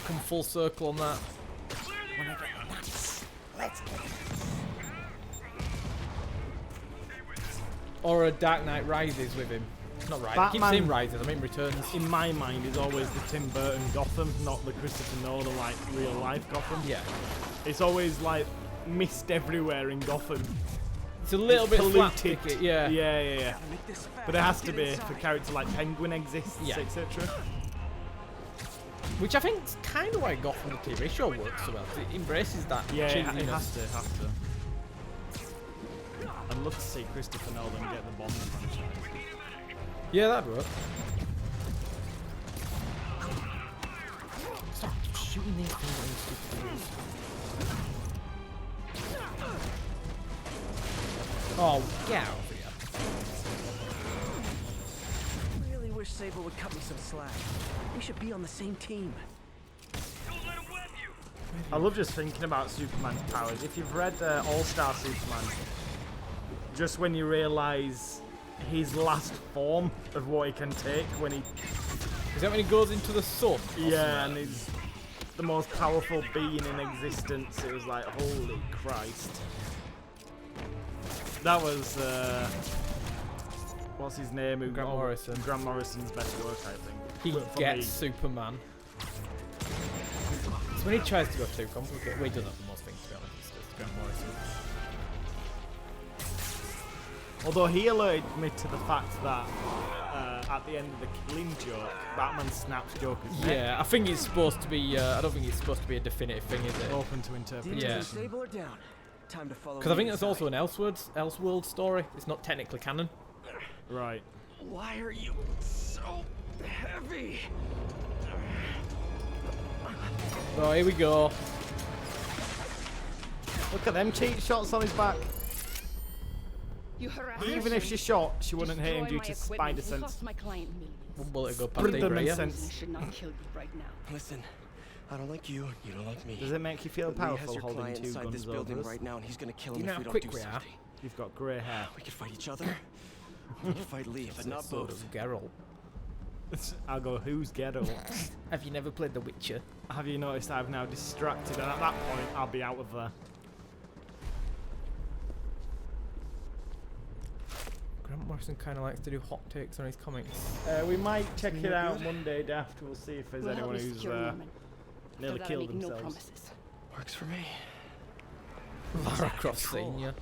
Come full circle on that. Or a Dark Knight Rises with him. Not Rises. I keep Batman- saying Rises, I mean Returns. In my mind, is always the Tim Burton Gotham, not the Christopher Nolan like real life Gotham. Yeah. It's always like mist everywhere in Gotham. It's a little bit polluted. slapstick, yeah. Yeah. But it has to be if a character like Penguin exists, Yeah. etc. Which I think is kind of why Gotham the TV show works so well. It embraces that Yeah, it cheesiness. has to. I'd love to see Christopher Nolan get the Bond franchise. Yeah, that'd work. Stop shooting these things at these stupid things. Oh, get out of here. I really wish Sable would cut me some slack. We should be on the same team. I love just thinking about Superman's powers. If you've read All-Star Superman, just when you realise his last form of what he can take when he... Is that when he goes into the sun? Yeah, and he's the most powerful being in existence. It was like, holy Christ. That was... what's his name? Grant Morrison. Grant Morrison's best work, I think. He But for gets me- Superman. So when he tries to go too complicated, well, he does that for most things, to be honest. It's just Grant Morrison. Although he alerted me to the fact that at the end of the killing joke, Batman snaps Joker's neck. Yeah, I think it's supposed to be. I don't think it's supposed to be a definitive thing, is it? Open to interpretation. Yeah. Demons and Sable are down. Time to follow. Because I think Lee that's inside. also an Elseworld story. It's not technically canon. Right. Why are you so heavy? Oh, here we go. Look at them cheat shots on his back. You harass Even if she shot, she wouldn't hit him due to spider sense. Cost my client millions. One bullet go past Rhythm and Ibra, yeah? sense. I should not kill you right now. Listen, I don't like you. You don't like me. Does it make you feel But Lee has powerful your holding client two inside guns this building over us? right now, and he's gonna kill Do him you if know we how don't do quick we are? something. You've got grey hair. We could fight each other. We could fight Lee, but not So both. does Geralt. I'll go, who's Geralt? Have you never played The Witcher? Have you noticed I've now distracted, and at that point I'll be out of there. Grant Morrison kind of likes to do hot takes on his comics. We might check Mean it no out good? Monday, Daft. We'll see if there's Will help anyone me who's secure Norman. nearly For that I killed make no themselves. promises. Works for me. Lara Croft Senior.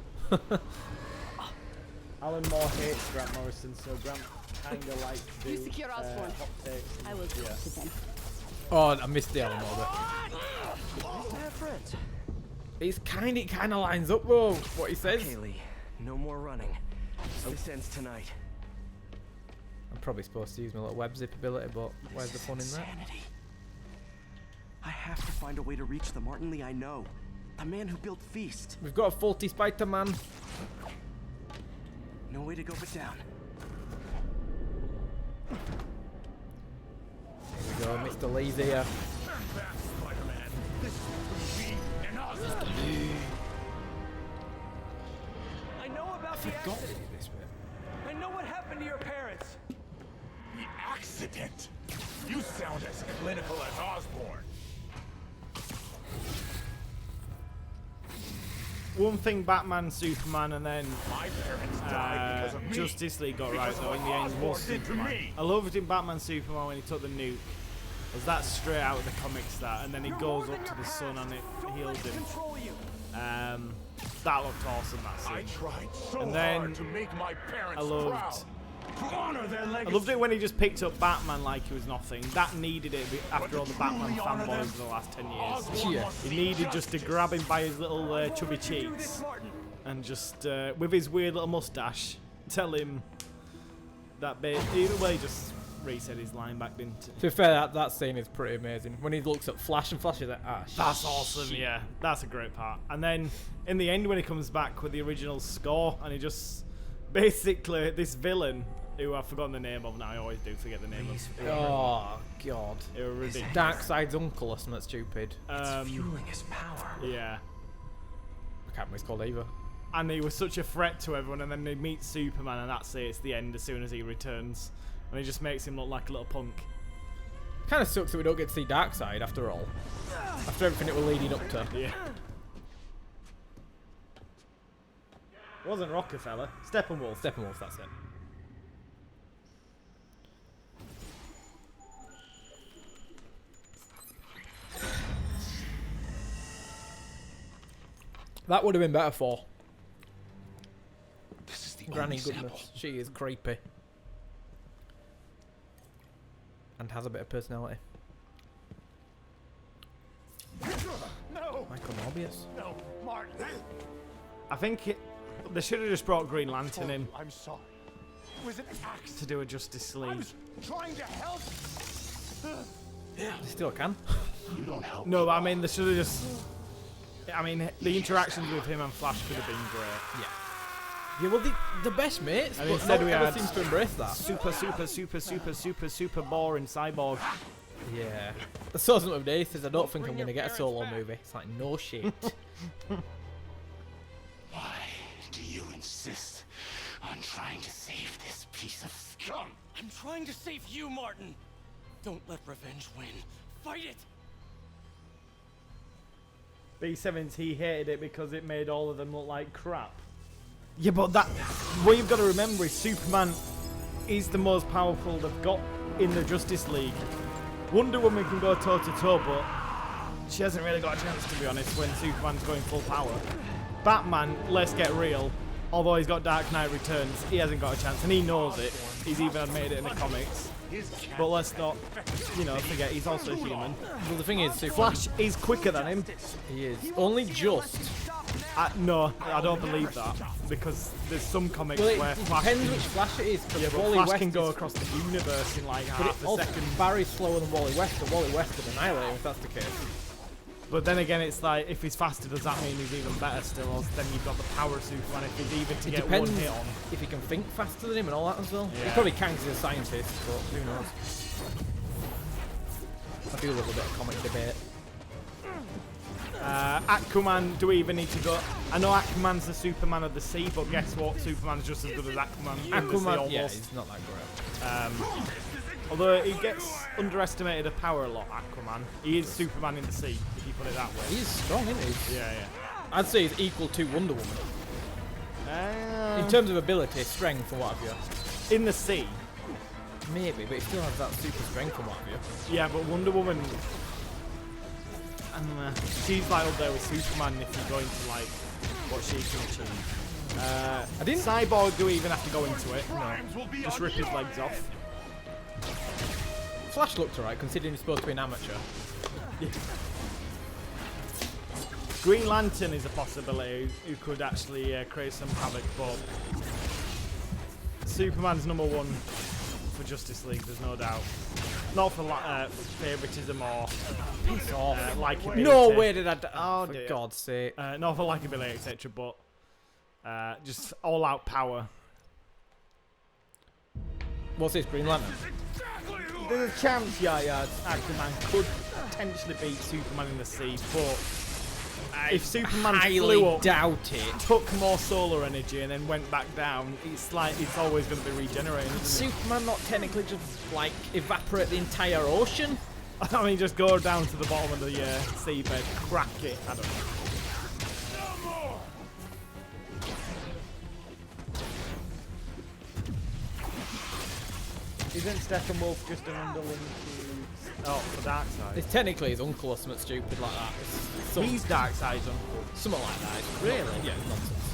Alan Moore hates Grant Morrison, so Grant kinda likes to do You secure Osborn. hot takes. and- I will yeah. talk to them. Oh, I missed the Alamo bit. Nice to have friends. It's kind of lines up though, what he says. Okay, Lee. No more running. This ends tonight. I'm probably supposed to use my little web zip ability, but where's the fun in that? Insanity. I have to find a way to reach the Martin Lee I know. The man who built Feast. We've got a faulty Spider-Man. No way to go but down. Here we go, Mr. Lee's here. Spider-Man. This is me and Oscorp. I know about the Got accident. this bit. I know what happened to your parents. The accident. You sound as clinical as Osborn. one thing Batman, Superman, and then My parents died because of me. Justice League got right though in the end was Oscorp did to Superman. me. I loved in Batman, Superman when he took the nuke. Was that straight out of the comics that, and then he goes up to the sun and it heals him. That looked awesome. That I scene. tried so And then hard to make my parents I loved- proud. To honor their I legacy. loved it when he just picked up Batman like he was nothing. That needed it after all the Batman fanboys in the last 10 years. Oscorp Yeah. must He see needed just to justice. grab him by his little chubby cheeks and just, with his weird little mustache, tell him that bit. Either way, just reset his line back, didn't it? To be fair, that scene is pretty amazing. When he looks at Flash and Flash is like, ah, That's awesome, yeah. That's a great part. And then in the end when he comes back with the original score and he just basically this villain who I've forgotten the name of now, I always do forget the name of. Oh god. It was ridiculous. Darkseid's uncle or something stupid. Fueling his power. Yeah. I can't remember what it's called either. And he was such a threat to everyone, and then they meet Superman, and that's it. It's the end as soon as he returns, and he just makes him look like a little punk. Kind of sucks that we don't get to see Darkseid after all. After everything that we're leading up to. Yeah. It wasn't Rockefeller. Steppenwolf. Steppenwolf, that's it. That would have been better for This is the Granny only sample. goodness. She is creepy. And has a bit of personality. No, Michael Morbius. no, Martin. I think they should have just brought Green Lantern in I'm sorry. It was an accident. to do a Justice I League. was trying to help. They still can. You don't help. No, but I mean, they should have just. I mean, the interactions with him and Flash could have been great. Yeah, well, the best mates, And but instead no we one ever had seems to embrace that. Super boring cyborg. Yeah. I saw something of this, says I don't think I'm going to get a solo movie. It's like, no shit. Why do you insist on trying to save this piece of scum? I'm trying to save you, Martin. Don't let revenge win. Fight it. B7's he hated it because it made all of them look like crap. Yeah, but that what you've got to remember is Superman is the most powerful they've got in the Justice League. Wonder Woman can go toe to toe, but she hasn't really got a chance, to be honest, when Superman's going full power. Batman, let's get real. Although he's got Dark Knight Returns, he hasn't got a chance, and he knows it. He's even admitted it in the comics. But let's not, forget he's also human. Well, the thing is, Superman, Flash is quicker than him. he is only just. No, I don't believe that, because there's some comics Well, where it Flash depends can, which Flash it is. 'Cause yeah, but Wally Flash West can go is- across the universe in like But half it a also, second. Barry's slower than Wally West, and Wally West would annihilate him if that's the case. But then again, it's like, if he's faster, does that mean he's even better still? Or then you've got the power of Superman if he's even to It get depends one hit on. if he can think faster than him and all that as well. He Yeah. probably can 'cause he's a scientist, but who knows. I do love a bit of comic debate. Aquaman, do we even need to go? I know Aquaman's the Superman of the sea, but guess what? Superman's just as good as Aquaman in the sea Aquaman, almost. yeah, he's not that great. Although he gets underestimated of power a lot, Aquaman. He is Superman in the sea, if you put it that way. He's strong, isn't he? Yeah, I'd say he's equal to Wonder Woman. yeah. In terms of ability, strength, and what have you. In the sea. Maybe, but he still has that super strength and what have you. Yeah, but Wonder Woman, she's like up there with Superman if you go into like what she can achieve. I didn't. Cyborg, do we even have to go into it? No. Crimes will be Just on rip his your legs head. off. Flash looked alright, considering he's supposed to be an amateur. Green Lantern is a possibility who could actually create some havoc, but Superman's number one for Justice League, there's no doubt. Not for favoritism or Piss off. likability. No way did I. Oh, for dear. God's sake. Not for likability, etc., but just all-out power. What's this, Green Lantern? There's a chance, Aquaman could potentially beat Superman in the sea, but if Superman Highly flew up, doubt it. took more solar energy, and then went back down, it's like it's always going to be regenerating, Could isn't Superman not technically just, like, evaporate the entire ocean? it? I mean, just go down to the bottom of the seabed, crack it. I don't know. Isn't Steppenwolf just an underling to... Oh, for Darkseid? It's technically his uncle or something stupid like that. He's Darkseid's uncle. Something like that. It's Really? Yeah, it's nonsense.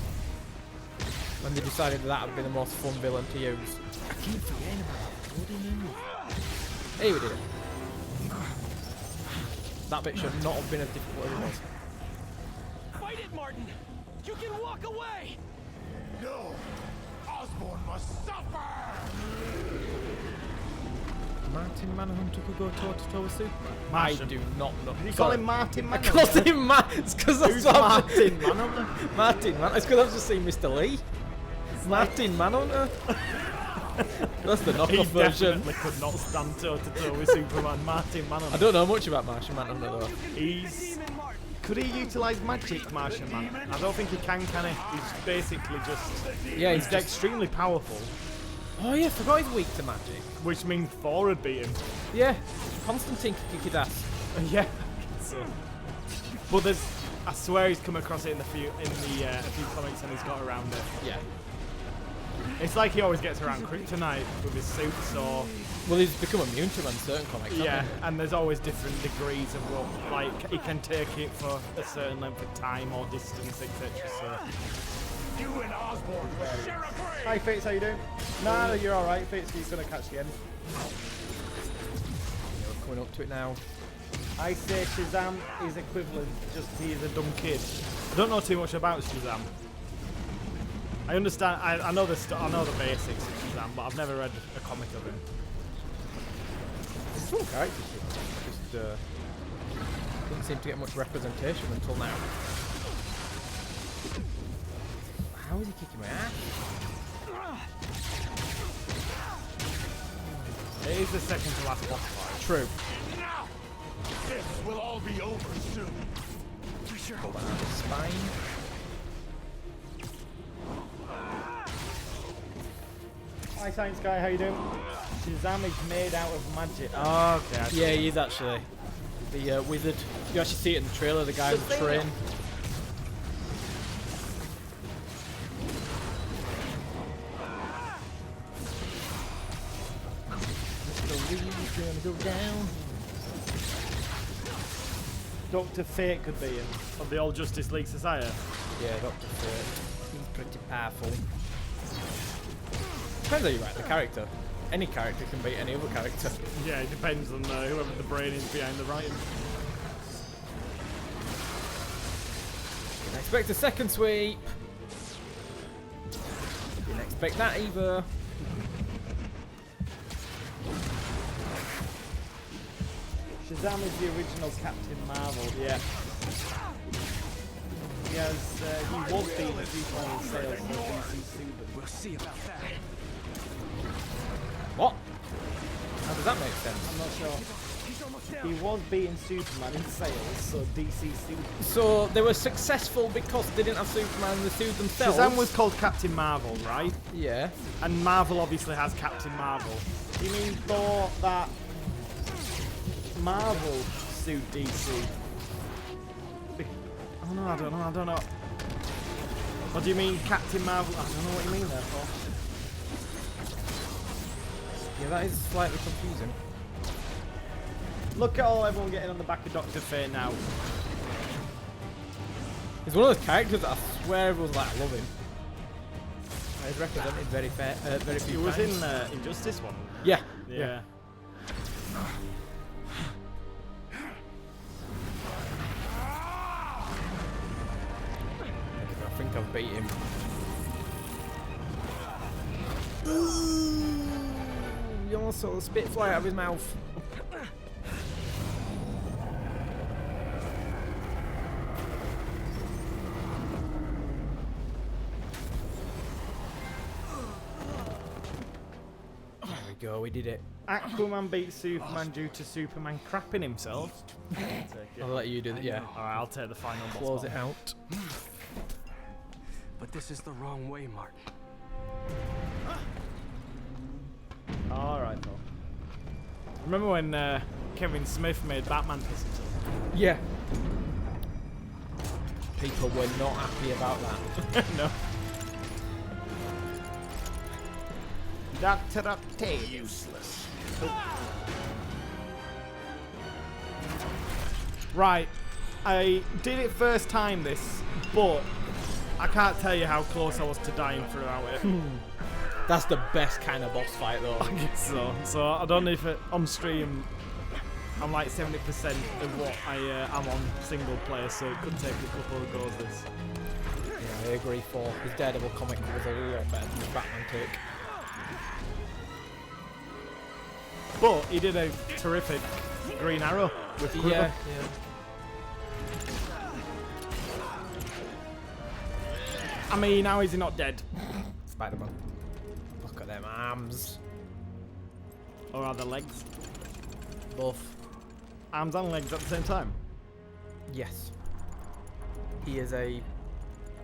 When they decided that would be the most fun villain to use. I keep forgetting about that. What do you know? Hey, we did it. That bit should not have been as difficult as it was. Fight it, Martin! You can walk away! No! Osborn must suffer! Martin Manhunter could go toe-to-toe with Superman? Martian. I do not know. You call him Martin I Manhunter? called him Martin. It's because Who's Martin Manhunter? Martin Man. It's because I've just seen Mr. Lee. Martin Manhunter. That's the He knockoff version. definitely could not stand toe-to-toe with Superman. Martin Manhunter. I don't know much about Martian Manhunter though. He's... Could he utilise magic, Martian Man? I don't think he can he? He's basically just... Yeah, he's extremely powerful. Oh yeah, I forgot he's weak to magic. Which means Thor would beat him. Yeah, Constantine could kick his ass. Yeah. So. But there's... I swear he's come across it in a few comics and he's got around it. Yeah. It's like he always gets around kryptonite with his suits or... Well, he's become immune to them in certain comics, Yeah, hasn't and there's always different degrees of what, like, he can take it for a certain length of time or distance, etc. So. You and Osborn will share a grave! Hi, Fitz, how you doing? No, you're alright, Fitz, he's gonna catch the end. Yeah, we're coming up to it now. I say Shazam is equivalent, just he's a dumb kid. I don't know too much about Shazam. I understand, I know the basics of Shazam, but I've never read a comic of him. He's a cool character, just didn't seem to get much representation until now. How is he kicking my ass? It is the second to last boss fight. True. Now! This will all be over soon. We sure hope on his spine. Hi, Science Guy, how you doing? Shazam is made out of magic. Oh, okay. Yeah, he is actually. The wizard. You actually see it in the trailer, the guy on the train. Mr. Lee's gonna go down. Dr. Fate could be in. Of the old Justice League Society. Yeah, Doctor Fate. He's pretty powerful. Depends how you write the character. Any character can beat any other character. Yeah, it depends on whoever the brain is behind the writing. Didn't expect a second sweep. Didn't expect that either. Shazam is the original Captain Marvel, yeah. He was being a Superman in sales for DC Super. We'll see about that. What? How does that make sense? I'm not sure. He was beating Superman in sales, so DC Super. So they were successful because they didn't have Superman in the suit themselves? Shazam was called Captain Marvel, right? Yeah. And Marvel obviously has Captain Marvel. Do you mean Thor that Marvel suit DC? Oh no, I don't know. Or do you mean Captain Marvel? I don't know what you mean there, Thor. Yeah, that is slightly confusing. Look at all everyone getting on the back of Dr. Fate now. He's one of those characters that I swear everyone's like, I love him. He's represented very few He was times. in Injustice one. Yeah. Yeah. I think I've beat him. You almost saw the spit fly out of his mouth. There we go, we did it. Aquaman beat Superman due to Superman crapping himself. I'll let you do that, yeah. Alright, I'll take the final boss. Close it out. But this is the wrong way, Martin. Alright, though. Remember when Kevin Smith made Batman piss himself? Yeah. People were not happy about that. No. Doctor Octopus. Useless. Right, I did it first time this, but I can't tell you how close I was to dying throughout it. That's the best kind of boss fight, though. I guess so. So I don't know if on stream I'm like 70% of what I am on single player, so it could take a couple of goes this. Yeah, I agree. For his Daredevil comic was a lot better than the Batman take. But he did a terrific Green Arrow with Quiver. Yeah. I mean, how is he not dead? Spider-Man. Look at them arms. Or are the legs? Both. Arms and legs at the same time? Yes. He is a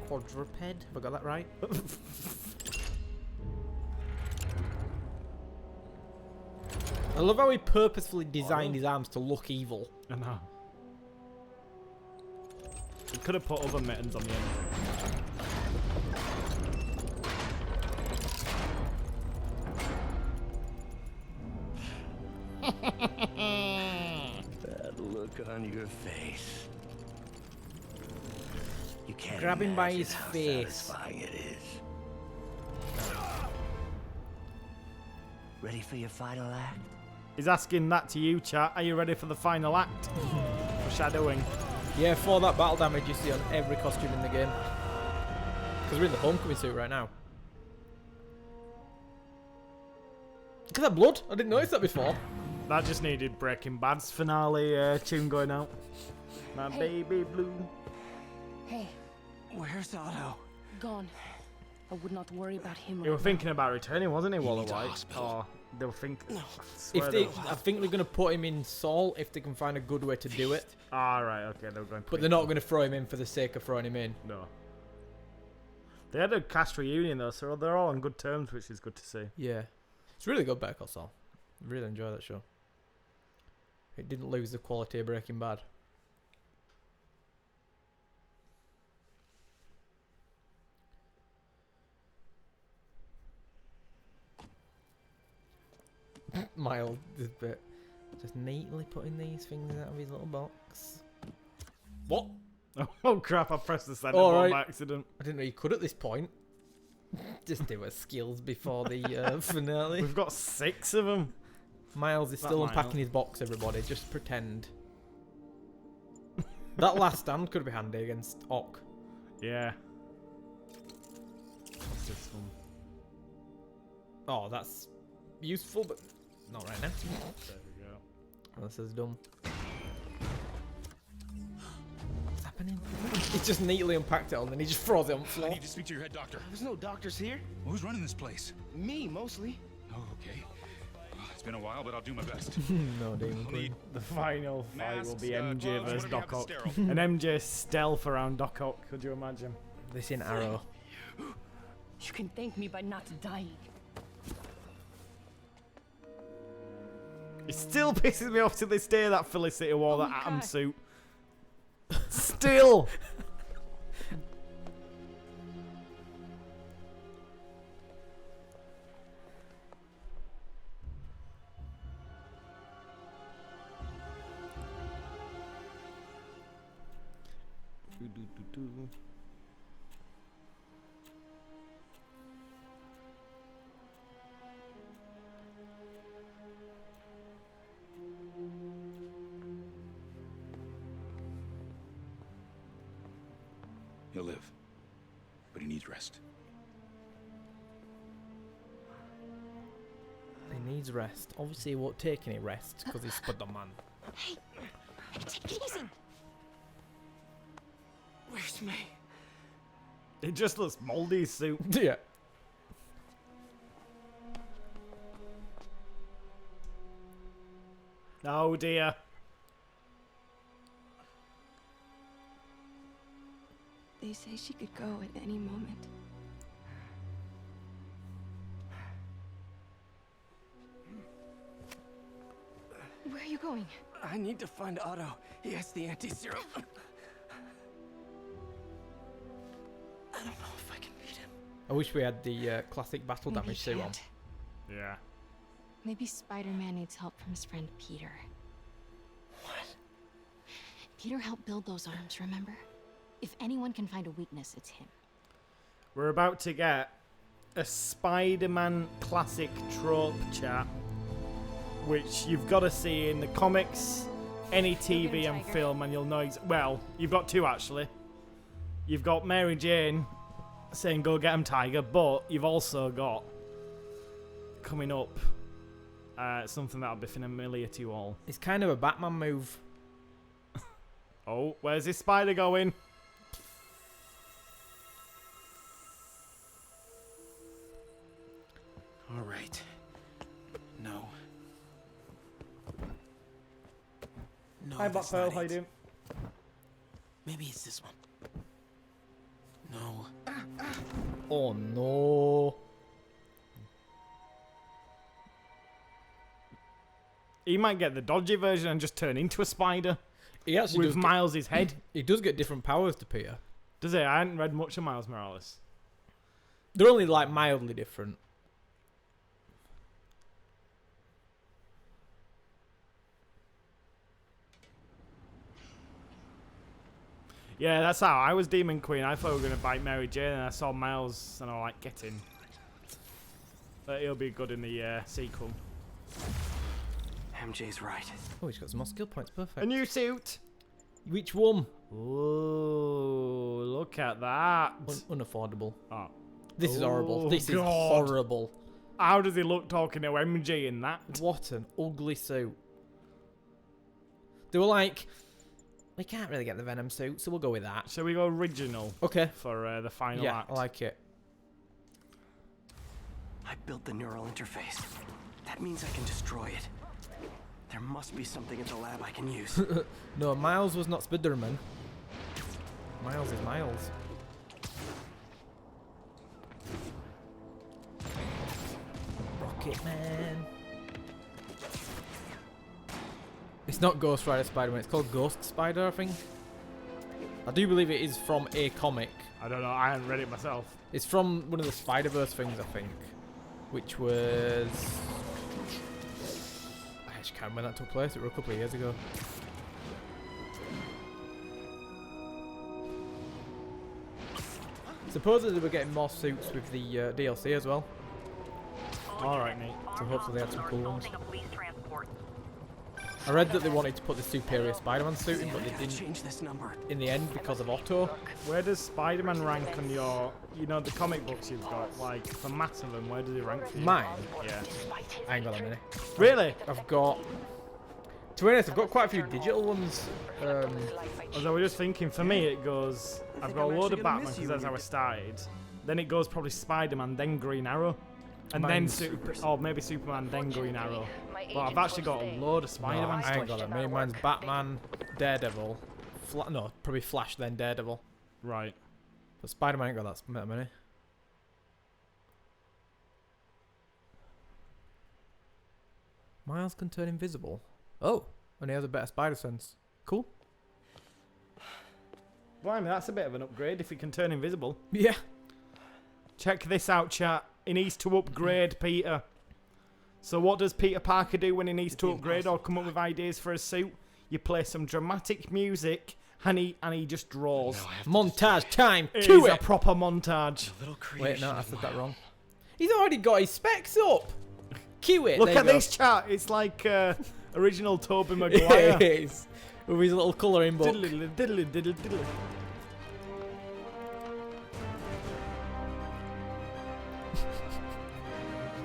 quadruped. Have I got that right? I love how he purposefully designed his arms to look evil. I know. He could have put other mittens on the end. That look on your face. You can't Grab him by imagine his how face. satisfying it is. Ready for your final act? He's asking that to you, chat. Are you ready for the final act? Foreshadowing. Yeah, for that battle damage you see on every costume in the game. Because we're in the homecoming suit right now. Look at that blood. I didn't notice that before. That just needed Breaking Bad's finale tune going out. My baby blue. Hey, Where's Otto? gone. I would not worry about him. They were right thinking about returning, wasn't he, Waller need a White? hospital. Or they were thinking. I think they're going to put him in Saul if they can find a good way to do it. Right, okay, they were going. But they're not going to throw him in for the sake of throwing him in. No. They had a cast reunion though, so they're all on good terms, which is good to see. Yeah. It's really good, Better Call Saul. I really enjoy that show. It didn't lose the quality of Breaking Bad. Miles is a bit just neatly putting these things out of his little box. What? Oh crap! I pressed the center All button right. by accident. I didn't know you could at this point. Just do her skills before the finale. We've got 6 of them. Miles is That still might unpacking help. his box, everybody. Just pretend. That last stand could be handy against Ock. Yeah. What's this one? Oh, that's useful, but not right now. There we go. This is dumb. What's happening? He just neatly unpacked it all and then he just throws it on the I floor. need to speak to your head doctor. There's no doctors here. Who's running this place? Me, mostly. Oh, okay. Well, it's been a while, but I'll do my best. No, Demon We'll need The final fight will masks, be MJ gloves, versus whatever you Doc have to Ock. sterile. An MJ stealth around Doc Ock, could you imagine? This in Arrow. You can thank me by not dying. It still pisses me off to this day that Felicity wore that my Atom God. suit. Still! He'll live, but he needs rest. He needs rest. Obviously, he won't take any rest because he's Spider-Man. Hey, take it easy. Where's May? It just looks moldy, his suit. Yeah. Oh dear. They say she could go at any moment. Where are you going? I need to find Otto. He has the anti-serum. I don't know if I can beat him. I wish we had the classic battle Maybe damage you suit on. can't. Yeah. Maybe Spider-Man needs help from his friend Peter. What? Peter helped build those arms, remember? If anyone can find a weakness, it's him. We're about to get a Spider-Man classic trope chat, which you've got to see in the comics, any TV and film, and you'll know. Well, you've got two actually. You've got Mary Jane saying "Go get him, Tiger," but you've also got coming up something that'll be familiar to you all. It's kind of a Batman move. Oh, where's this spider going? All right. No. No, Hi, Black that's Pearl. not How you it. doing? Maybe it's this one. No. Oh no. He might get the dodgy version and just turn into a spider. He actually with does Miles' head. He does get different powers to Peter. Does he? I hadn't read much of Miles Morales. They're only like mildly different. Yeah, that's how I was Demon Queen. I thought we were going to bite Mary Jane, and I saw Miles, and I was like, get in. But he'll be good in the sequel. MJ's right. Oh, he's got some more skill points. Perfect. A new suit. Which one? Oh, look at that. Unaffordable. Oh. This is horrible. This is God. horrible. How does he look talking to MJ in that? What an ugly suit. They were like, we can't really get the Venom suit, so we'll go with that. Shall we go original? Okay. For the final Yeah, act. I like it. I built the neural interface. That means I can destroy it. There must be something at the lab I can use. No, Miles was not Spider-Man. Miles is Miles. Rocket Man. It's not Ghost Rider Spider-Man, it's called Ghost Spider, I think. I do believe it is from a comic. I don't know, I haven't read it myself. It's from one of the Spider-Verse things, I think. Which was... I actually can't remember when that took place, it was a couple of years ago. Supposedly we're getting more suits with the DLC as well. Alright, Nate. So hopefully they had some cool ones. I read that they wanted to put the Superior Spider-Man suit in, but they didn't change this number in the end because of Otto. Where does Spider-Man rank on your, you know, the comic books you've got? Like, the mass of them, where does he rank for you? Mine? Yeah. I ain't got that many. Really? I've got... To be honest, I've got quite a few digital ones. As I was just thinking, for me it goes, I've got a load of Batman because that's how I started. Then it goes probably Spider-Man, then Green Arrow. And then maybe Superman, then Green Arrow. But I've actually got a load of Spider-Man I ain't got that many. Mine's Batman, Daredevil, no, probably Flash, then Daredevil. Right. But Spider-Man ain't got that many. Miles can turn invisible. Oh, and he has a better spider sense. Cool. Blimey, that's a bit of an upgrade if he can turn invisible. Yeah. Check this out, chat. He needs to upgrade Peter. So what does Peter Parker do when he needs to upgrade or come up with ideas for a suit? You play some dramatic music and he just draws. Montage time. It Cue is a it. proper montage. Wait, no, I said that wrong. He's already got his specs up. Cue it. Look there at you go. this chat. It's like original Tobey Maguire. It is. With his little colouring book. Diddly, diddly, diddly, diddly.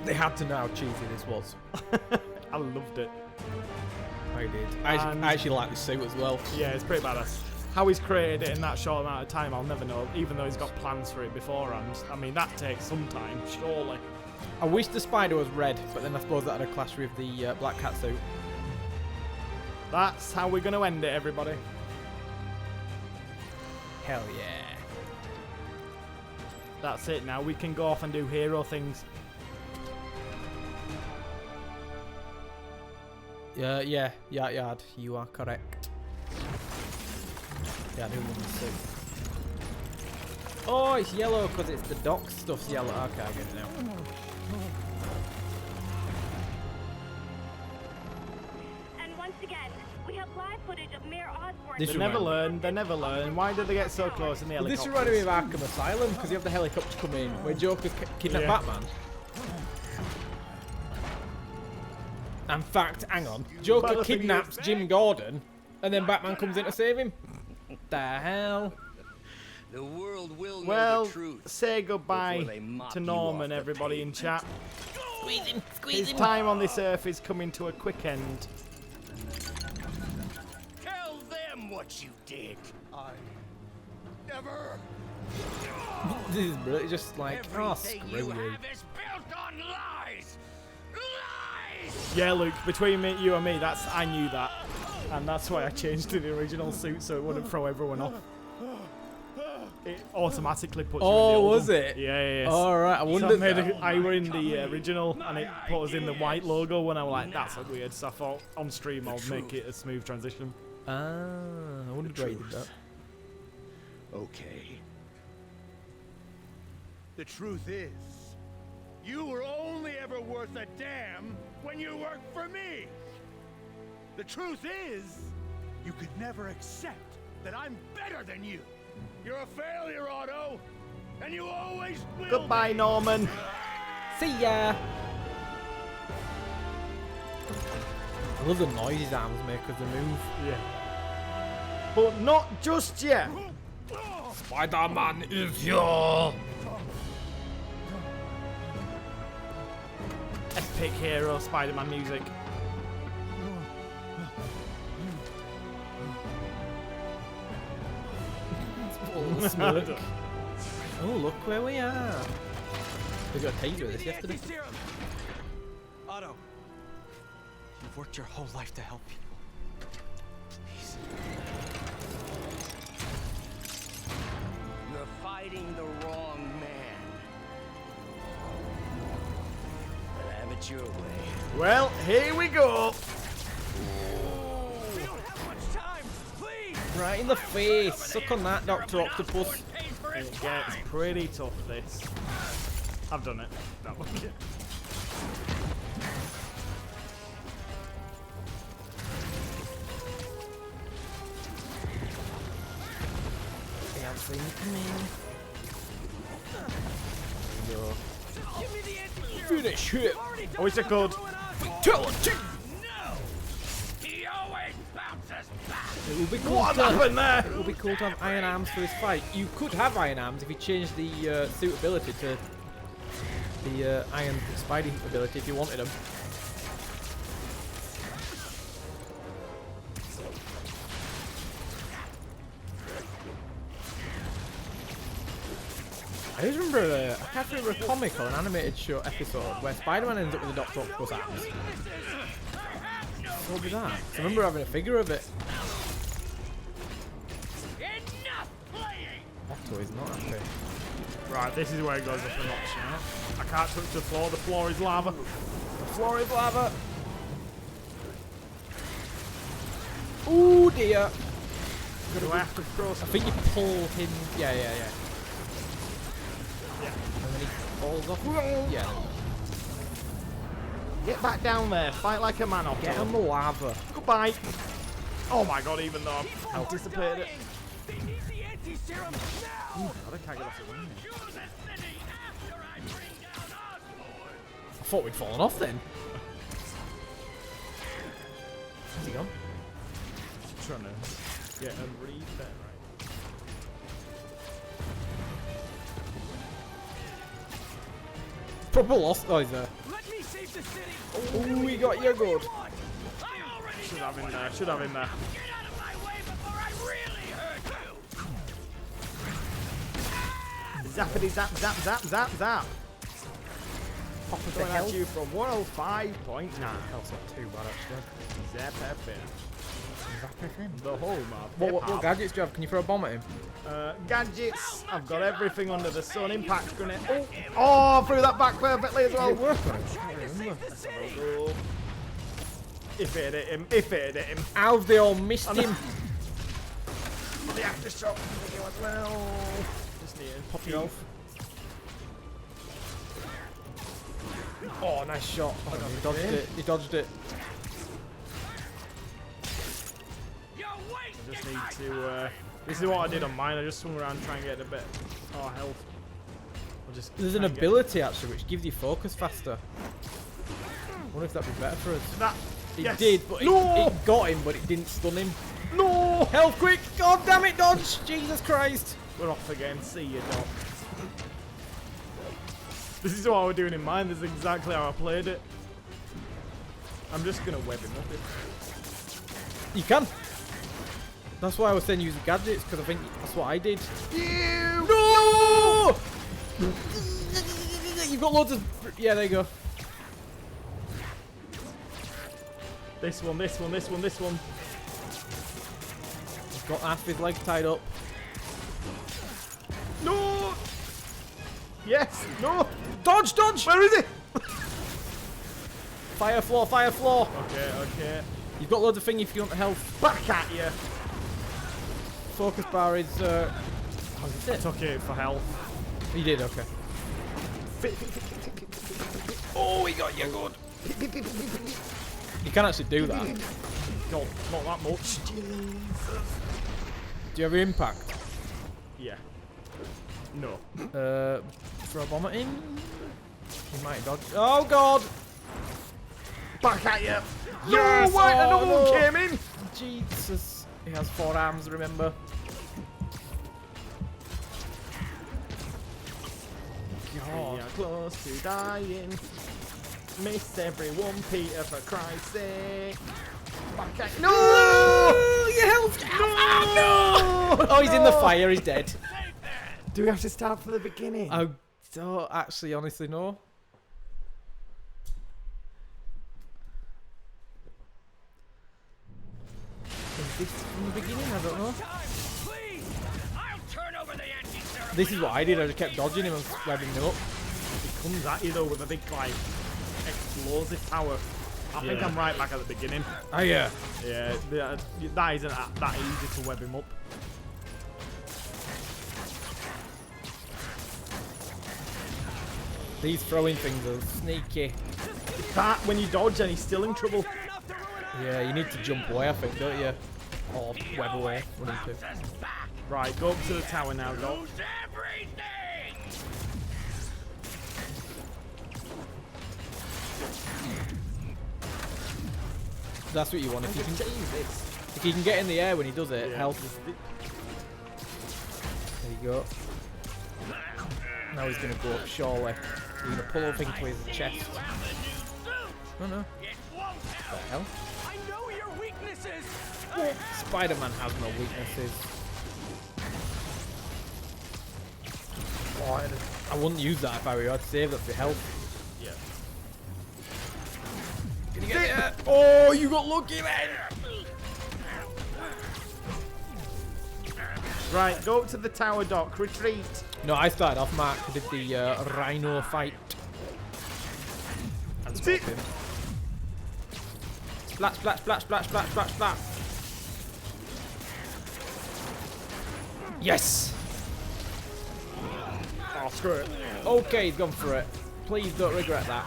They had to know how cheesy this was. I loved it. I did. I actually like the suit as well. Yeah, it's pretty badass. How he's created it in that short amount of time, I'll never know, even though he's got plans for it beforehand. I mean, that takes some time, surely. I wish the spider was red, but then I suppose that had a clash with the Black Cat suit. That's how we're going to end it, everybody. Hell yeah. That's it now. We can go off and do hero things. Yeah, you are correct. Yeah, I do love the suit. Oh, it's yellow because it's the Doc stuff's yellow. Okay, I get it now. supply footage of Mayor Osborn. This They never learn. They never learn. Why did they get so close in the Well, this helicopter? reminded me of Arkham Asylum because you have the helicopter come in where Joker's kidnapped Yeah. Batman. In fact, hang on, Joker But the thing kidnaps is- Jim Gordon, and then Batman comes in to save him. The hell? The world will know Well, the truth. say goodbye before they mop to you Norman, off the everybody in chat. Squeeze him, His time on this earth is coming to a quick end. Tell them what you did. I never. This is brilliant. Just like, oh, Everything screw you you. have is built on lies. Lies. Yeah, Luke, between you and me, I knew that. And that's why I changed to the original suit so it wouldn't throw everyone off. It automatically puts you in the Oh, old was one. it? Yeah, yeah. Alright, I wondered that. I were in the original and it put us in the white logo when I was like, that's weird. So I thought on stream I'll make it a smooth transition. Ah, I wondered why you did that. Okay. The truth is, you were only ever worth a damn when you worked for me. The truth is, you could never accept that I'm better than you. You're a failure, Otto, and you always will. Goodbye, Norman. See ya! I love the noise his arms make as they move. Yeah. But not just yet. Spider-Man is here! Epic hero Spider-Man music. Smirk. Oh, look where we are. We got a taser of this yesterday. Otto, you've worked your whole life to help people. Please. You're fighting the wrong man. But have it your way. Well, here we go. We don't have much time. Please. Right in the face. Suck on that, Doctor Octopus. It gets pretty tough, this. I've done it. That one. I've seen you coming. Finish him. I wish I could. Fatality. He always bounces back. It will be cool. What happened there? It will be cool to have iron arms for this fight. You could have iron arms if you changed the suit ability to the iron Spidey ability if you wanted them. I always remember, I can't remember a comic or an animated show episode where Spider-Man ends up with the Doctor Octopus arms. What was that? I remember having a figure of it. Enough playing. Otto is not happy. Right, this is where it goes up a notch now. I can't touch the floor. The floor is lava. The floor is lava. Ooh dear. Do I have to throw I some? think you pull him. Yeah. And then he falls off. Yeah. Get back down there. Fight like a man, Otto. Get on the lava. Goodbye. Oh my god, even though I've anticipated it. They need the anti-serum now. I can't get off the wing. Choose a city after I bring down Oscorp. I thought we'd fallen off then. Where's he gone? Trying to get a read there, right? Proper lost. Oh, he's there. Let me save the city. Oh, we got you good. I already Should have him there. Should have him there. get out of my way before I really hurt you. Zappity zap zap zap zap zap. Pop Going at you from World 5.9. That's not too bad actually. Zap FM. The home of What hip-hop. gadgets do you have? Can you throw a bomb at him? Gadgets. I've got everything under the sun. Impact grenade. Oh, I threw that back perfectly as well. Did it work on him? I can't remember. Oh. If it hit him. If it hit him. How have they all missed him? The aftershock video as well. Just need to Pop you off. Oh, nice shot. Oh, he dodged it. He dodged it. I just need to. This is what I did on mine. I just swung around trying to get a bit more health. There's an ability actually which gives you focus faster. I wonder if that'd be better for us. It did, but it got him, but it didn't stun him. No! Health quick! God damn it, dodge! Jesus Christ! We're off again. See you, Doc. This is what we're doing in mine. This is exactly how I played it. I'm just gonna web him up. You can. That's why I was saying use the gadgets, because I think that's what I did. No! You've got loads of... Yeah, there you go. This one. He's got half his legs tied up. No! Yes! No! Dodge! Where is it? Fire floor! Okay. You've got loads of things if you want health. Back at you! Focus bar is... How is it? Took it for health. You did, okay. Oh, he got you good. You can actually do that. God, not that much. Do you have your impact? Yeah. No. Throw a bomb at him. He might dodge. Oh god! Back at you! Yes! No, wait, oh, another one came in! Jesus. He has 4 arms, remember. God. We are close to dying. Miss everyone, Peter, for Christ's sake. Back at you. No! Your health! No! Oh, no! Oh, he's in the fire, he's dead. Do we have to start from the beginning? I don't actually honestly know. Is this from the beginning? I don't know. This is what I did, I just kept dodging him and webbing him up. He comes at you though with a big like explosive power. I think I'm right back at the beginning. Oh yeah. Yeah, that isn't that easy to web him up. These throwing things are sneaky. That when you dodge and he's still in trouble. Yeah, you need to jump away, I think, don't you? Or web away, one of the two. Right, go up to the tower now, Doc. That's what you want. If you can get in the air when he does it, Yeah. help. There you go. Now he's going to go up, surely. He's going to pull up into his chest. Oh no. What the hell? I know your weaknesses. Spider-Man has no weaknesses. Oh, I wouldn't use that if I were you. I'd save that for health. Yeah. Can you get it? Oh, you got lucky, man! Right, go up to the tower, Doc. Retreat. No, I started off, Mark. I did the Rhino fight. And Scorpion. Splat, splat, splat, splat, splat, splat, splat. Yes! Oh, screw it. Okay, he's gone for it. Please don't regret that.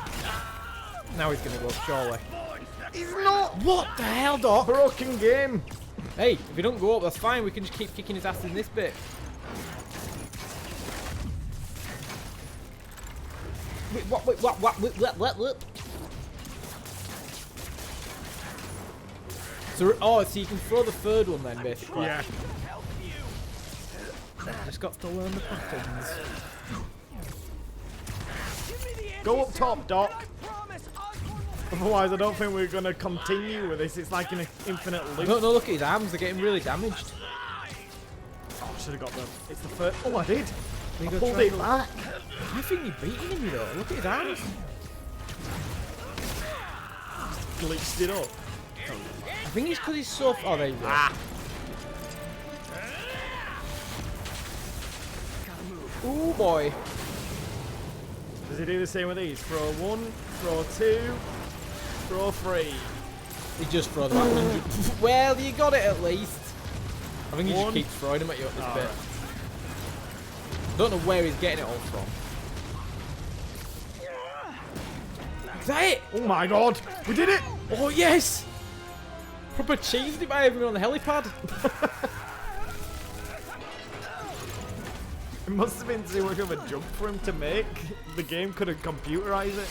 Now he's going to go, surely. He's not. What the hell, Doc? Broken game. Hey, if he don't go up, that's fine. We can just keep kicking his ass in this bit. Wait, what? So, oh, so you can throw the third one then, basically. Yeah. Just got to learn the patterns. Go up top, Doc. Otherwise, I don't think we're going to continue with this. It's like an infinite loop. No, look at his arms. They're getting really damaged. Oh, I should have got them. It's the first. Oh, I did. I go pulled try it back. I think you're beating him, you know. Look at his arms. Glitched it up. I think it's because he's so... Oh, there you go. Ooh, boy. Does he do the same with these? Throw 1, throw 2, throw 3. He just throws them at Well, you got it at least. I think he just 1. keeps throwing them at you at this bit. Right. Don't know where he's getting it all from. Is that it? Oh my god, we did it! Oh, yes! Proper cheesed it by having me on the helipad. It must have been too much of a jump for him to make. The game couldn't computerize it.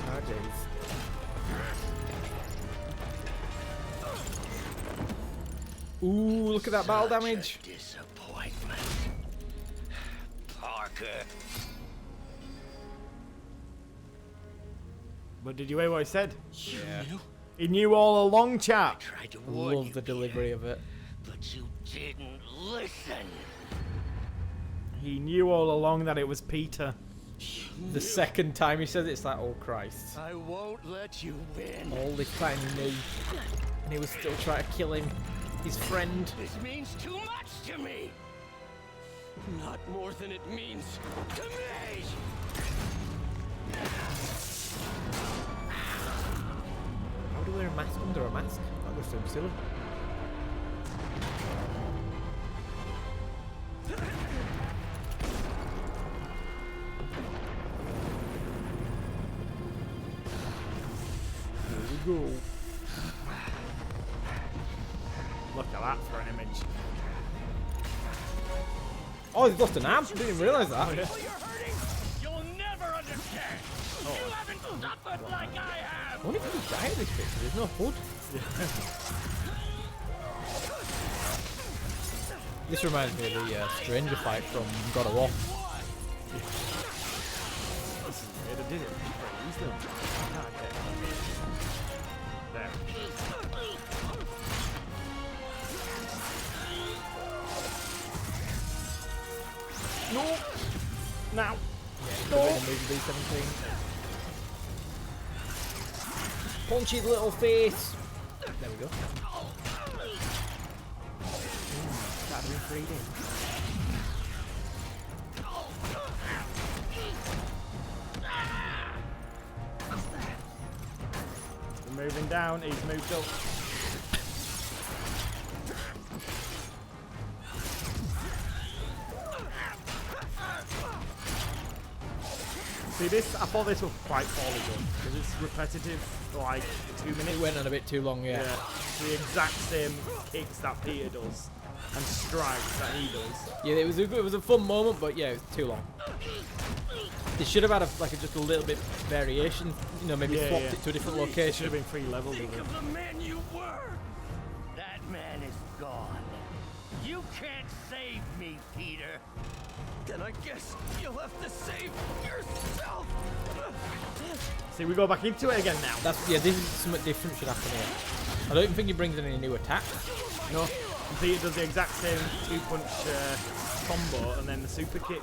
Oh, jeez. Ooh, look at that battle damage. Disappointment. Parker. But did you hear what he said? Yeah. He knew all along, chap. Tried to warn Love you, the delivery of it. but you didn't listen. He knew all along that it was Peter. The second time he says it, it's like, oh Christ. I won't let you win. All this time he knew. And he was still trying to kill him. His friend. This means too much to me. Not more than it means to me. How do you wear a mask under a mask? That would seem silly. Here we go. Look at that for an image. Oh, he's lost an arm. Didn't even realise that. Oh, yeah. You're hurting. You'll never understand. You haven't suffered like I have. I wonder if he could die at this picture. There's no hood. This reminds me of the Stranger fight from God of War. This is weird. I did it very easily. There. No! Now! No! B17. Punch his little face! There we go. That'd be 3D. We're moving down, he's moved up. See this? I thought this was quite poorly done because it's repetitive for like 2 minutes. It went on a bit too long, yeah. The exact same kicks that Peter does and strikes that he does. Yeah, it was a fun moment, but yeah, it was too long. They should have had just a little bit variation, you know, maybe swapped it to a different It location. should have been 3 levels of Think it. of the man you were. That man is gone. You can't save me, Peter. Then I guess you'll have to save yourself. See, we go back into it again now. This is something different should happen here. I don't even think he brings in any new attacks. No, Peter does the exact same 2-punch combo and then the super kick.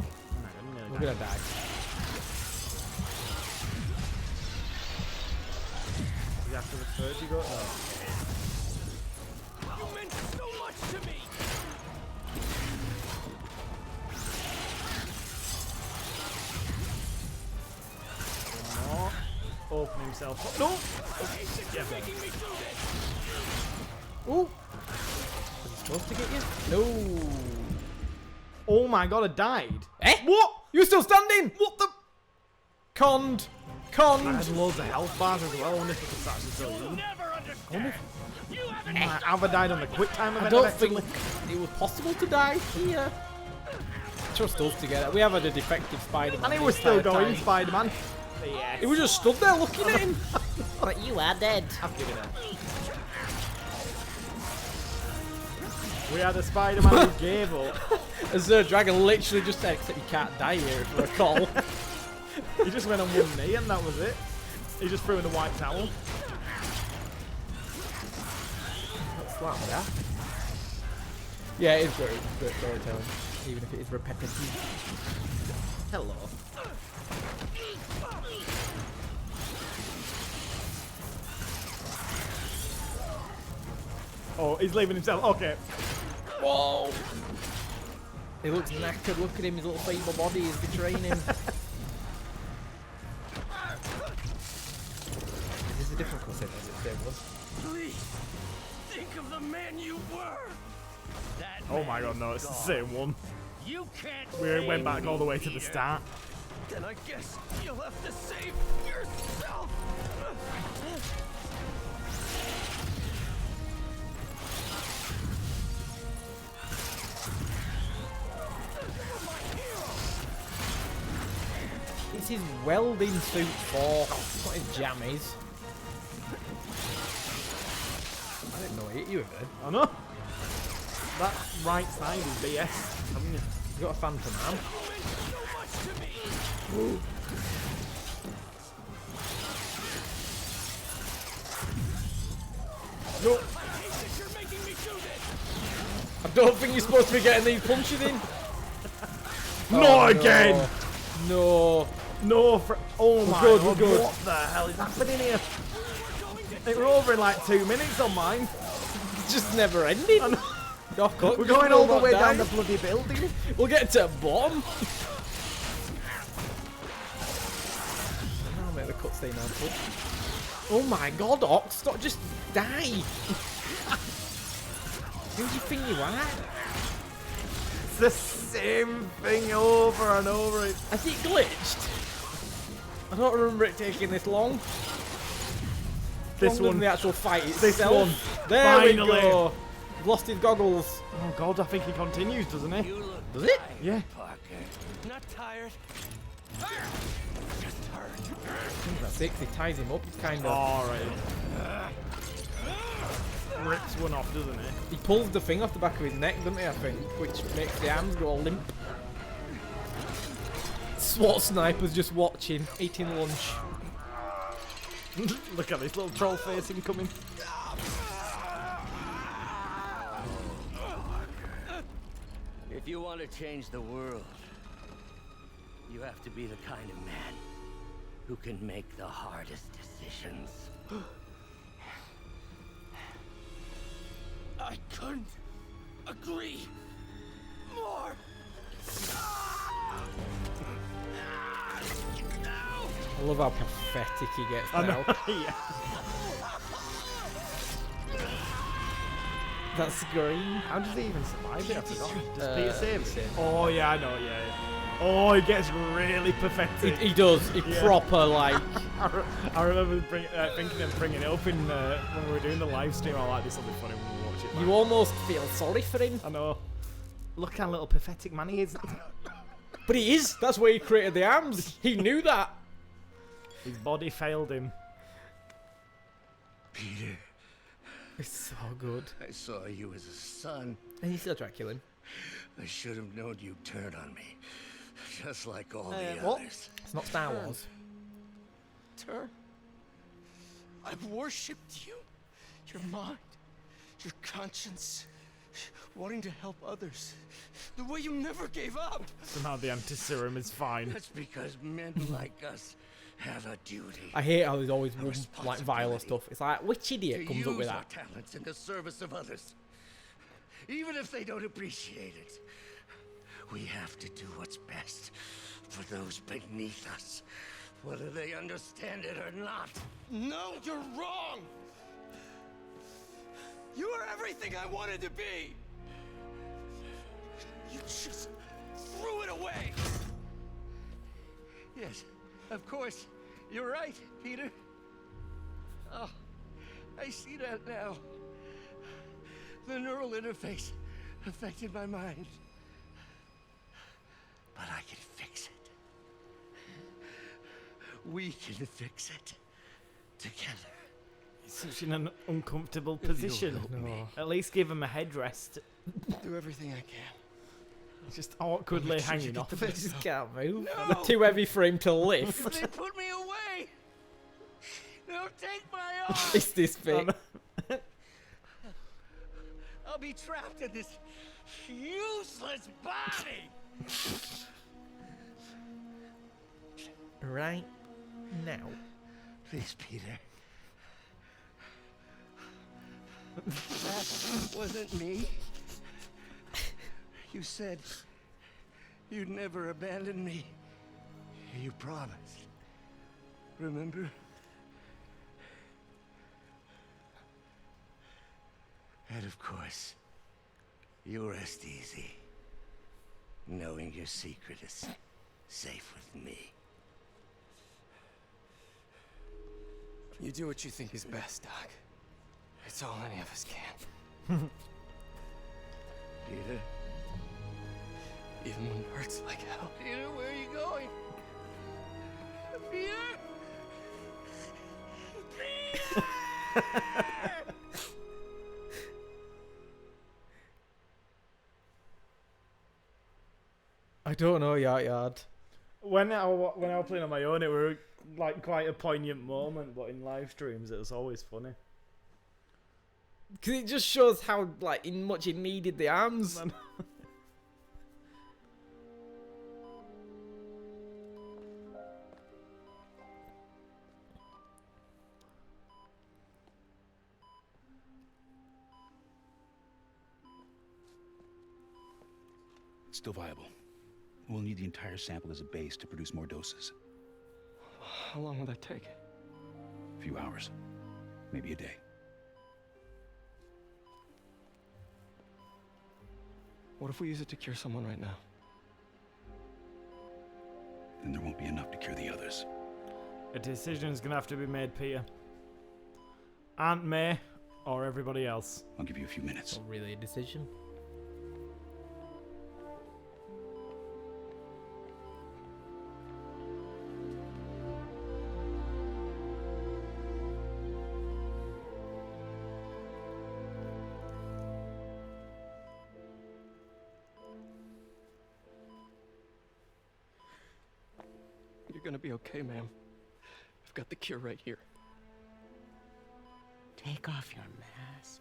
We're gonna die. Is it after the third you go? Oh. You meant so much to me. One more. Open himself up. No! You're making me do this. Ooh! Was he supposed to get you? No! Oh my god, I died. Eh? What? You're still standing? What the? Conned! I Conned! had loads of health bars as well. I wonder if it's actually still You'll you. never understand. You haven't. Have I died on the quick time event? I don't think it was possible to die here. Trust us to get it. We have had a defective Spider-Man. And he the was still entire going, time. Spider-Man. Yes. He was just stood there looking at him. But you are dead. I've given it. We had a Spider-Man who gave up. As the dragon literally just said, except you can't die here for a call. He just went on one knee and that was it. He just threw in the white towel. That's flat, yeah? Yeah, it is great storytelling, even if it is repetitive. Hello. Oh, he's leaving himself. Okay. Whoa! He looks knackered. Look at him. His little feeble body is betraying him. Is this a different cutscene? Is it the same one? Please think of the man you were. That Oh my god, no, it's the same one. You can't. We went back all the way to the start. Then I guess you'll have to save yourself. It's his welding suit for. It's not his jammies. I didn't know it hit you again. I know. That right side is BS, haven't you? You got a phantom man. Ooh. No. I don't think you're supposed to be getting these punches in. Not again! No. No, oh my god, god, good. What the hell is happening here? It were over in like 2 minutes on mine. It's just never ending. Doc Ock, we're going all the way down the bloody building. We'll get to the bottom. I'll make the cutscene now. Oh my god, Ock, stop, just die. Who do you think you are? It's the same thing over and over. Has it glitched? I don't remember it taking this long. This one, the actual fight itself. This one. There Finally. we go. Lost his goggles. Oh god, I think he continues, doesn't he? Does it? Yeah. Parker. Not tired. Just hurt. That's 6, he ties him up, kind of. Alright. Rips one off, doesn't he? He pulls the thing off the back of his neck, doesn't he, I think, which makes the arms go limp. SWAT snipers just watching, eating lunch. Look at this little troll face incoming. If you want to change the world, you have to be the kind of man who can make the hardest decisions. I couldn't agree more. I love how pathetic he gets now. Yeah. That scream. How does he even survive it? I forgot. Does Peter save it? him. Oh yeah, I know, yeah. Oh, he gets really pathetic. He does. He proper, like... I remember thinking of bringing it up in when we were doing the live stream. I like, this will be funny when we watch it back. You almost feel sorry for him. I know. Look how little pathetic man he is. But he is. That's why he created the arms. He knew that. His body failed him. Peter. It's so good. I saw you as a son. And you still try to kill him. I should have known you'd turn on me. Just like all the what? others. It's not Star Wars. Turn. I've worshipped you. Your mind. Your conscience. Wanting to help others. The way you never gave up. Somehow the anti-serum is fine. That's because men like us have a duty. I hate how there's always one, like, vile stuff. It's like, which idiot comes up with our that? talents in the service of others. Even if they don't appreciate it. We have to do what's best for those beneath us, whether they understand it or not. No, you're wrong! You are everything I wanted to be! You just threw it away! Yes, of course. You're right, Peter. Oh, I see that now. The neural interface affected my mind. But I can fix it. We can fix it. Together. He's such in an uncomfortable position. At least give him a headrest. Do everything I can. He's just awkwardly hanging off He it. just can't move. No. They're too heavy for him to lift. They put me away. They'll take my arm. It's this big. I'll be trapped in this useless body. Right now. Please, Peter. That wasn't me. You said you'd never abandon me. You promised. Remember? And of course, you rest easy, knowing your secret is safe with me. You do what you think is best, Doc. It's all any of us can. Peter? Even when it hurts like hell. Peter, where are you going? I don't know, Yard. When I was playing on my own, it were like quite a poignant moment, but in live streams, it was always funny. Because it just shows how much it needed the arms. It's still viable. We'll need the entire sample as a base to produce more doses. How long will that take? A few hours. Maybe a day. What if we use it to cure someone right now? Then there won't be enough to cure the others. A decision's gonna have to be made, Peter. Aunt May or everybody else. I'll give you a few minutes. Not really a decision. You're gonna be okay, ma'am. I've got the cure right here. Take off your mask.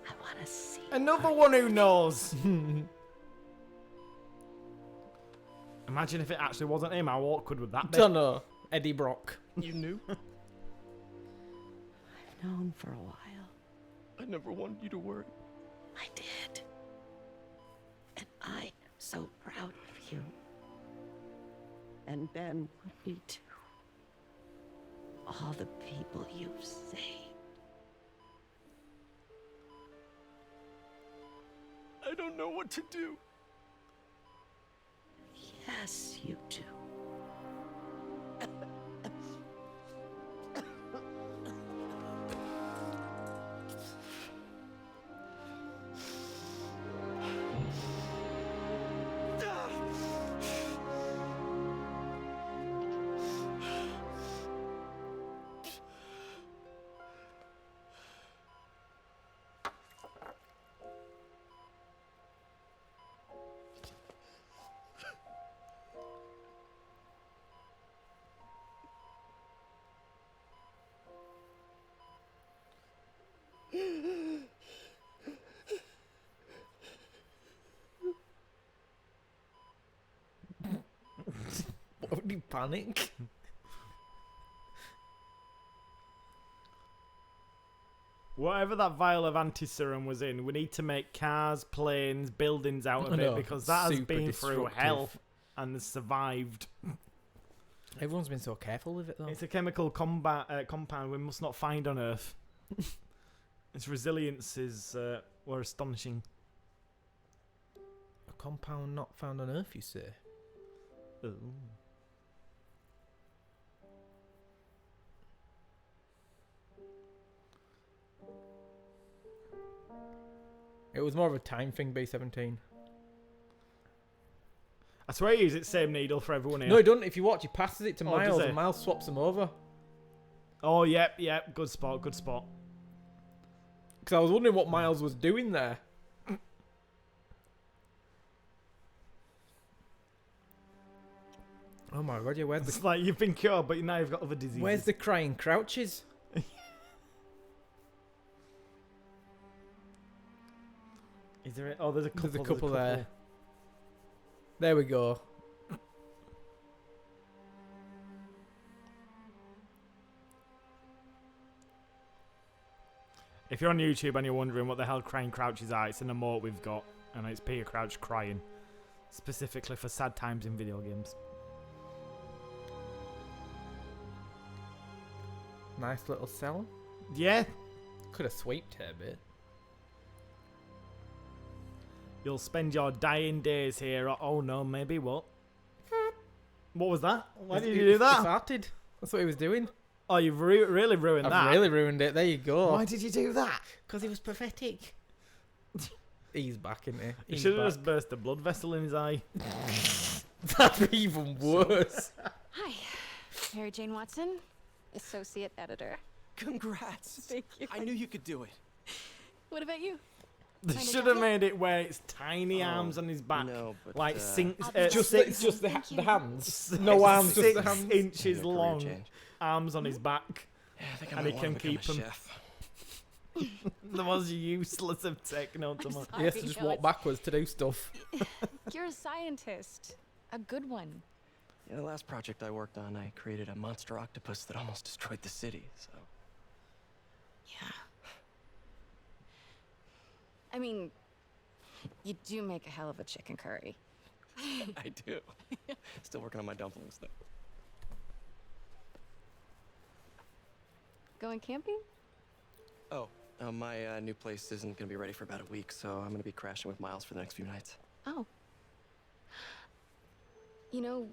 I want to see. Another one who knows. Imagine if it actually wasn't him. How awkward would that be? Don't know. Eddie Brock. You knew? I've known for a while. I never wanted you to worry. I did. And I am so proud of you. And Ben would be too. All the people you've saved. I don't know what to do. Yes, you do. What, do you panic? Whatever that vial of anti-serum was in, we need to make cars, planes, buildings out of it, because that has been through hell and has survived. Everyone's been so careful with it, though. It's a chemical compound we must not find on Earth. Its resilience is were astonishing. A compound not found on Earth, you say? Ooh. It was more of a time thing, B-17. I swear he uses the same needle for everyone here. No, he doesn't. If you watch, he passes it to Oh, Miles, does he? and Miles swaps them over. Oh, yep, yep. Good spot, good spot. Because I was wondering what Miles was doing there. Oh my god, yeah, where's It's the... like you've been cured, but now you've got other diseases. Where's the crying crouches? Is there? Oh, there's a couple. There's a couple there. There we go. If you're on YouTube and you're wondering what the hell crying crouches are, it's an emote we've got, and it's Peter Crouch crying, specifically for sad times in video games. Nice little cell. Yeah. Could have sweeped it a bit. You'll spend your dying days here. Oh no, maybe what? What was that? Why did you do that? He farted. That's what he was doing. Oh, you've really ruined that. I've really ruined it. There you go. Why did you do that? Because he was pathetic. He's back, isn't he? You He's should have back. just burst a blood vessel in his eye. That'd be even worse. Hi, Mary Jane Watson, associate editor. Congrats. Thank you. I knew you could do it. What about you? They should have made it where it's tiny arms on his back, no, but, like just the hands. No no arms, just the 6 hands. inches Career long, change. arms on his back, Yeah, I think and I he might can wanna become keep a them. chef. The most useless of techno-automa. He has to just walk backwards to do stuff. You're a scientist. A good one. Yeah, the last project I worked on, I created a monster octopus that almost destroyed the city, so... Yeah. I mean, you do make a hell of a chicken curry. I do. Still working on my dumplings, though. Going camping? Oh, my new place isn't gonna be ready for about a week, so I'm gonna be crashing with Miles for the next few nights. Oh. You know,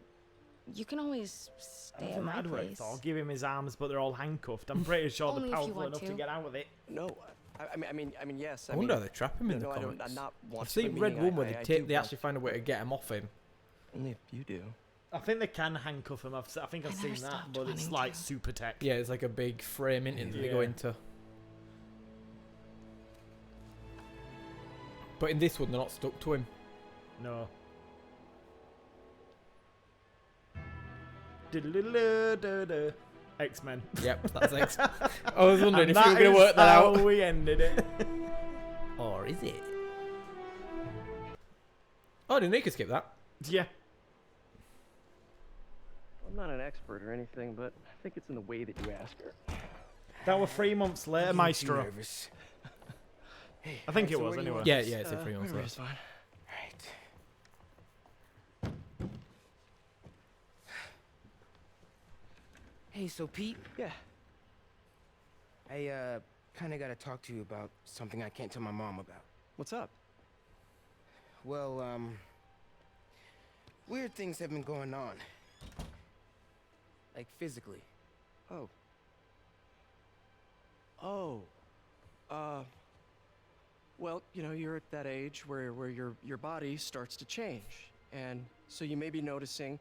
you can always stay at my I'd work place. for. Give him his arms, but they're all handcuffed. I'm pretty sure Only they're if you powerful want enough to to. get out of it. No, I mean, yes. I wonder how they trap him in the no, comics. I'm not I've wanting seen to, Red meaning Room where I they do actually find a way to get him off him. Only if you do. I think they can handcuff him. I think I've seen that, but it's like super tech. Yeah, it's like a big frame in it that they go into. But in this one, they're not stuck to him. No. X-Men. Yep, that's X. I was wondering And if you were going to work that out. That's how we ended it. Or is it? Oh, didn't he skip that? Yeah. I'm not an expert or anything, but I think it's in the way that you ask her. That was 3 months later, Maestro. Hey, I think alright, it so was where do you anyway. want Yeah, this? yeah, it's in 3 months whatever later. is fine. Right. Hey, so Pete? Yeah. I, kinda gotta talk to you about something I can't tell my mom about. What's up? Well, weird things have been going on. Like, physically. Oh. Oh. Well, you know, you're at that age where your body starts to change. And so you may be noticing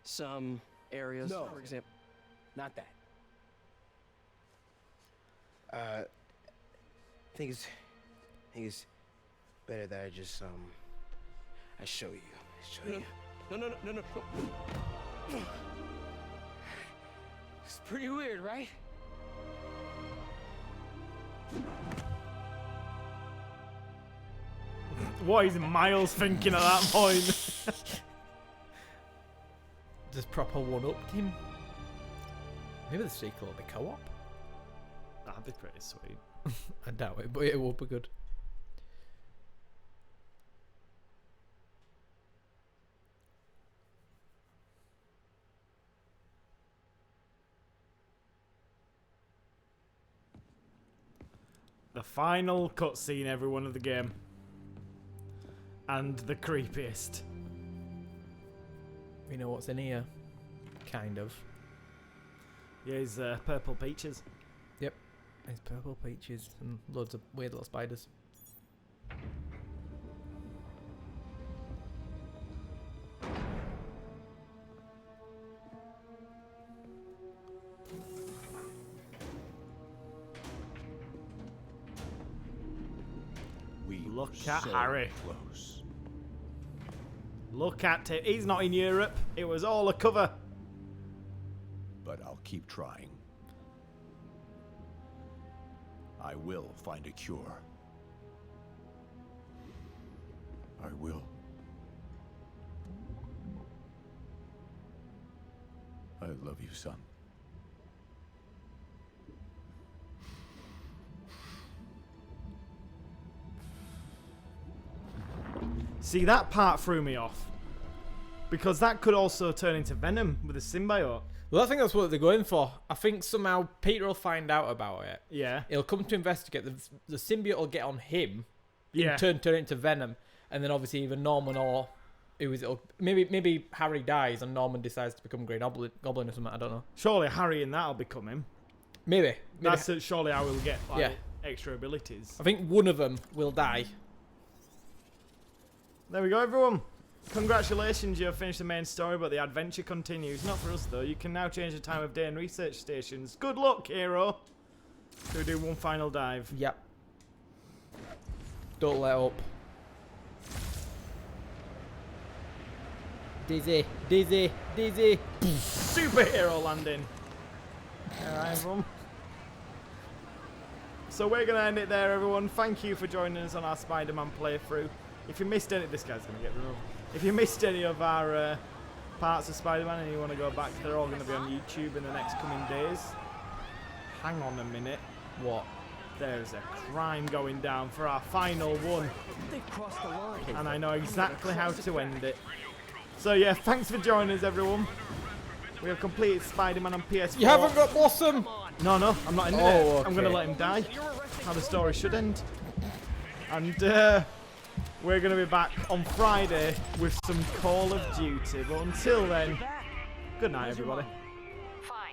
some areas, No. for example. Not that. I think it's better that I just, I show you. No. It's pretty weird, right? What is Miles thinking at that point? Just proper one-upped him. Maybe the sequel will be co-op. That'd be pretty sweet. I doubt it, but it will be good. The final cutscene, everyone, of the game. And the creepiest. We know what's in here. Kind of. Yeah, his purple peaches. Yep. It's purple peaches and loads of weird little spiders. We Look were at so Harry. Close. Look at it. He's not in Europe. It was all a cover. But I'll keep trying. I will find a cure. I will. I love you, son. See, that part threw me off. Because that could also turn into Venom with a symbiote. Well, I think that's what they're going for. I think somehow Peter will find out about it. Yeah. He'll come to investigate. The symbiote will get on him. Yeah. In turn it into Venom. And then obviously either Norman or... Maybe Harry dies and Norman decides to become Green Goblin or something. I don't know. Surely Harry and that'll become him. Maybe. That's surely how we'll get like, Yeah. extra abilities. I think one of them will die. There we go, everyone. Congratulations, you have finished the main story, but the adventure continues. Not for us, though. You can now change the time of day and research stations. Good luck, hero. Should we do one final dive? Yep. Don't let up. Dizzy, dizzy, dizzy. Superhero landing. Alright, everyone. So we're going to end it there, everyone. Thank you for joining us on our Spider-Man playthrough. If you missed any... This guy's going to get removed. If you missed any of our parts of Spider-Man and you want to go back, they're all going to be on YouTube in the next coming days. Hang on a minute. What? There's a crime going down for our final one. They've crossed the line. And I know exactly how to end it. So yeah, thanks for joining us, everyone. We have completed Spider-Man on PS4. You haven't got Blossom! No, I'm not ending it. Okay. I'm going to let him die. How the story should end. And we're going to be back on Friday with some Call of Duty. But until then, good night, everybody.